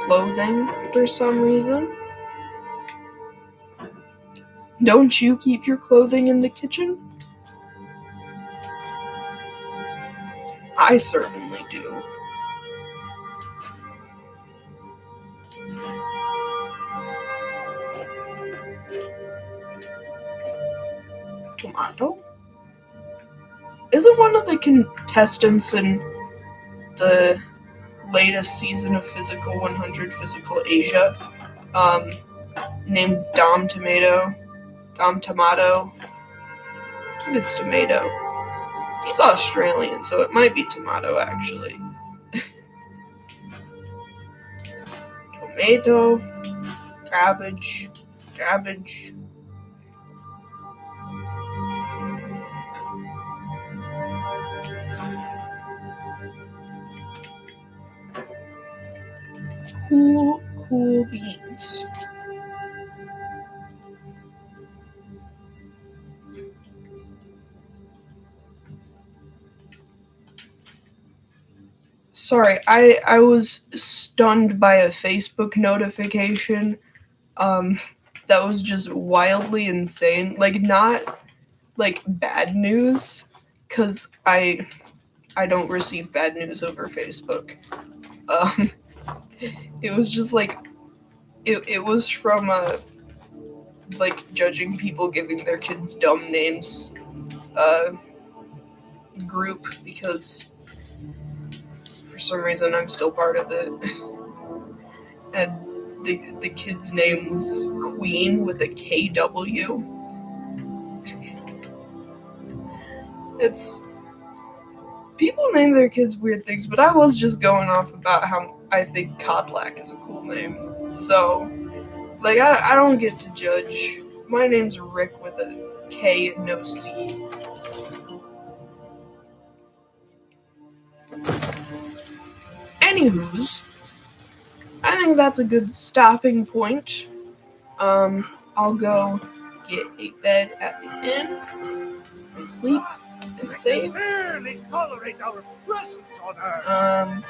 Clothing for some reason. Don't you keep your clothing in the kitchen? I certainly do. Tomato? Isn't one of the contestants in the latest season of Physical 100 Physical Asia named Dom Tomato? Dom Tomato? I think it's Tomato. He's Australian, so it might be Tomato, actually. Tomato, cabbage. Cool beans. Sorry, I was stunned by a Facebook notification that was just wildly insane. Like, not like bad news, because I don't receive bad news over Facebook. It was just like it was from like judging people giving their kids dumb names group, because for some reason I'm still part of it. And the kid's name was Queen with a KW. It's people name their kids weird things, but I was just going off about how I think Codlac is a cool name. So, like, I don't get to judge. My name's Rick with a K and no C. Anywho's, I think that's a good stopping point. I'll go get a bed at the inn and sleep and save. Barely tolerate our presence on Earth.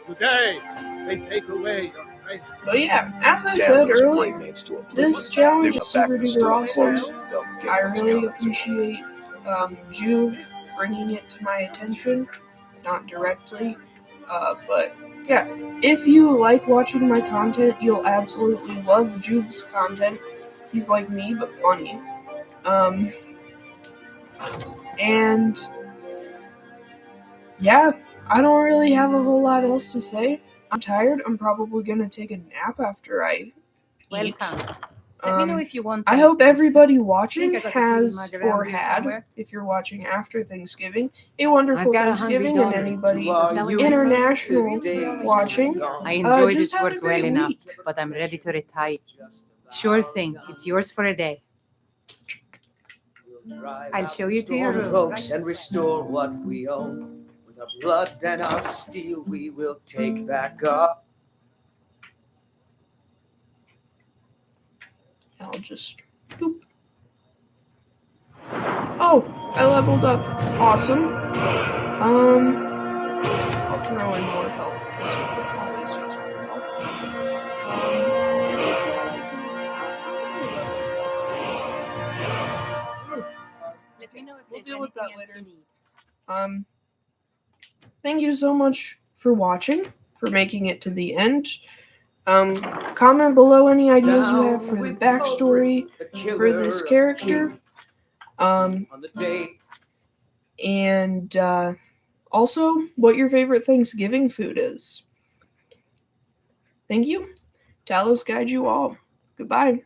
Today, they take away your faith. But yeah, as I said earlier, this challenge is super duper awesome. I really appreciate Joov bringing it to my attention, not directly, but yeah, if you like watching my content, you'll absolutely love Joov's content. He's like me, but funny. And yeah, I don't really have a whole lot else to say. I'm tired. I'm probably gonna take a nap after I eat. Welcome. Let me know if you want. I hope everybody watching I got the has food mug around or here had, somewhere. if you're watching after Thanksgiving, a wonderful I've got a hungry Thanksgiving, and daughter. anybody Well, international watching. I enjoy just this have a work great well enough, week. but I'm ready to retire. Sure thing. It's yours for a day. I'll show you to your room. Cloaks and restore what we own. With our blood and our steel, we will take back our. I'll just boop. Oh, I leveled up. Awesome. I'll throw in more health because you can always use more health. me know if We'll there's deal with anything that else later. you need. Thank you so much for watching, for making it to the end. Comment below any ideas you have for the backstory for this character. On the day And also what your favorite Thanksgiving food is. Thank you. Talos guide you all. Goodbye.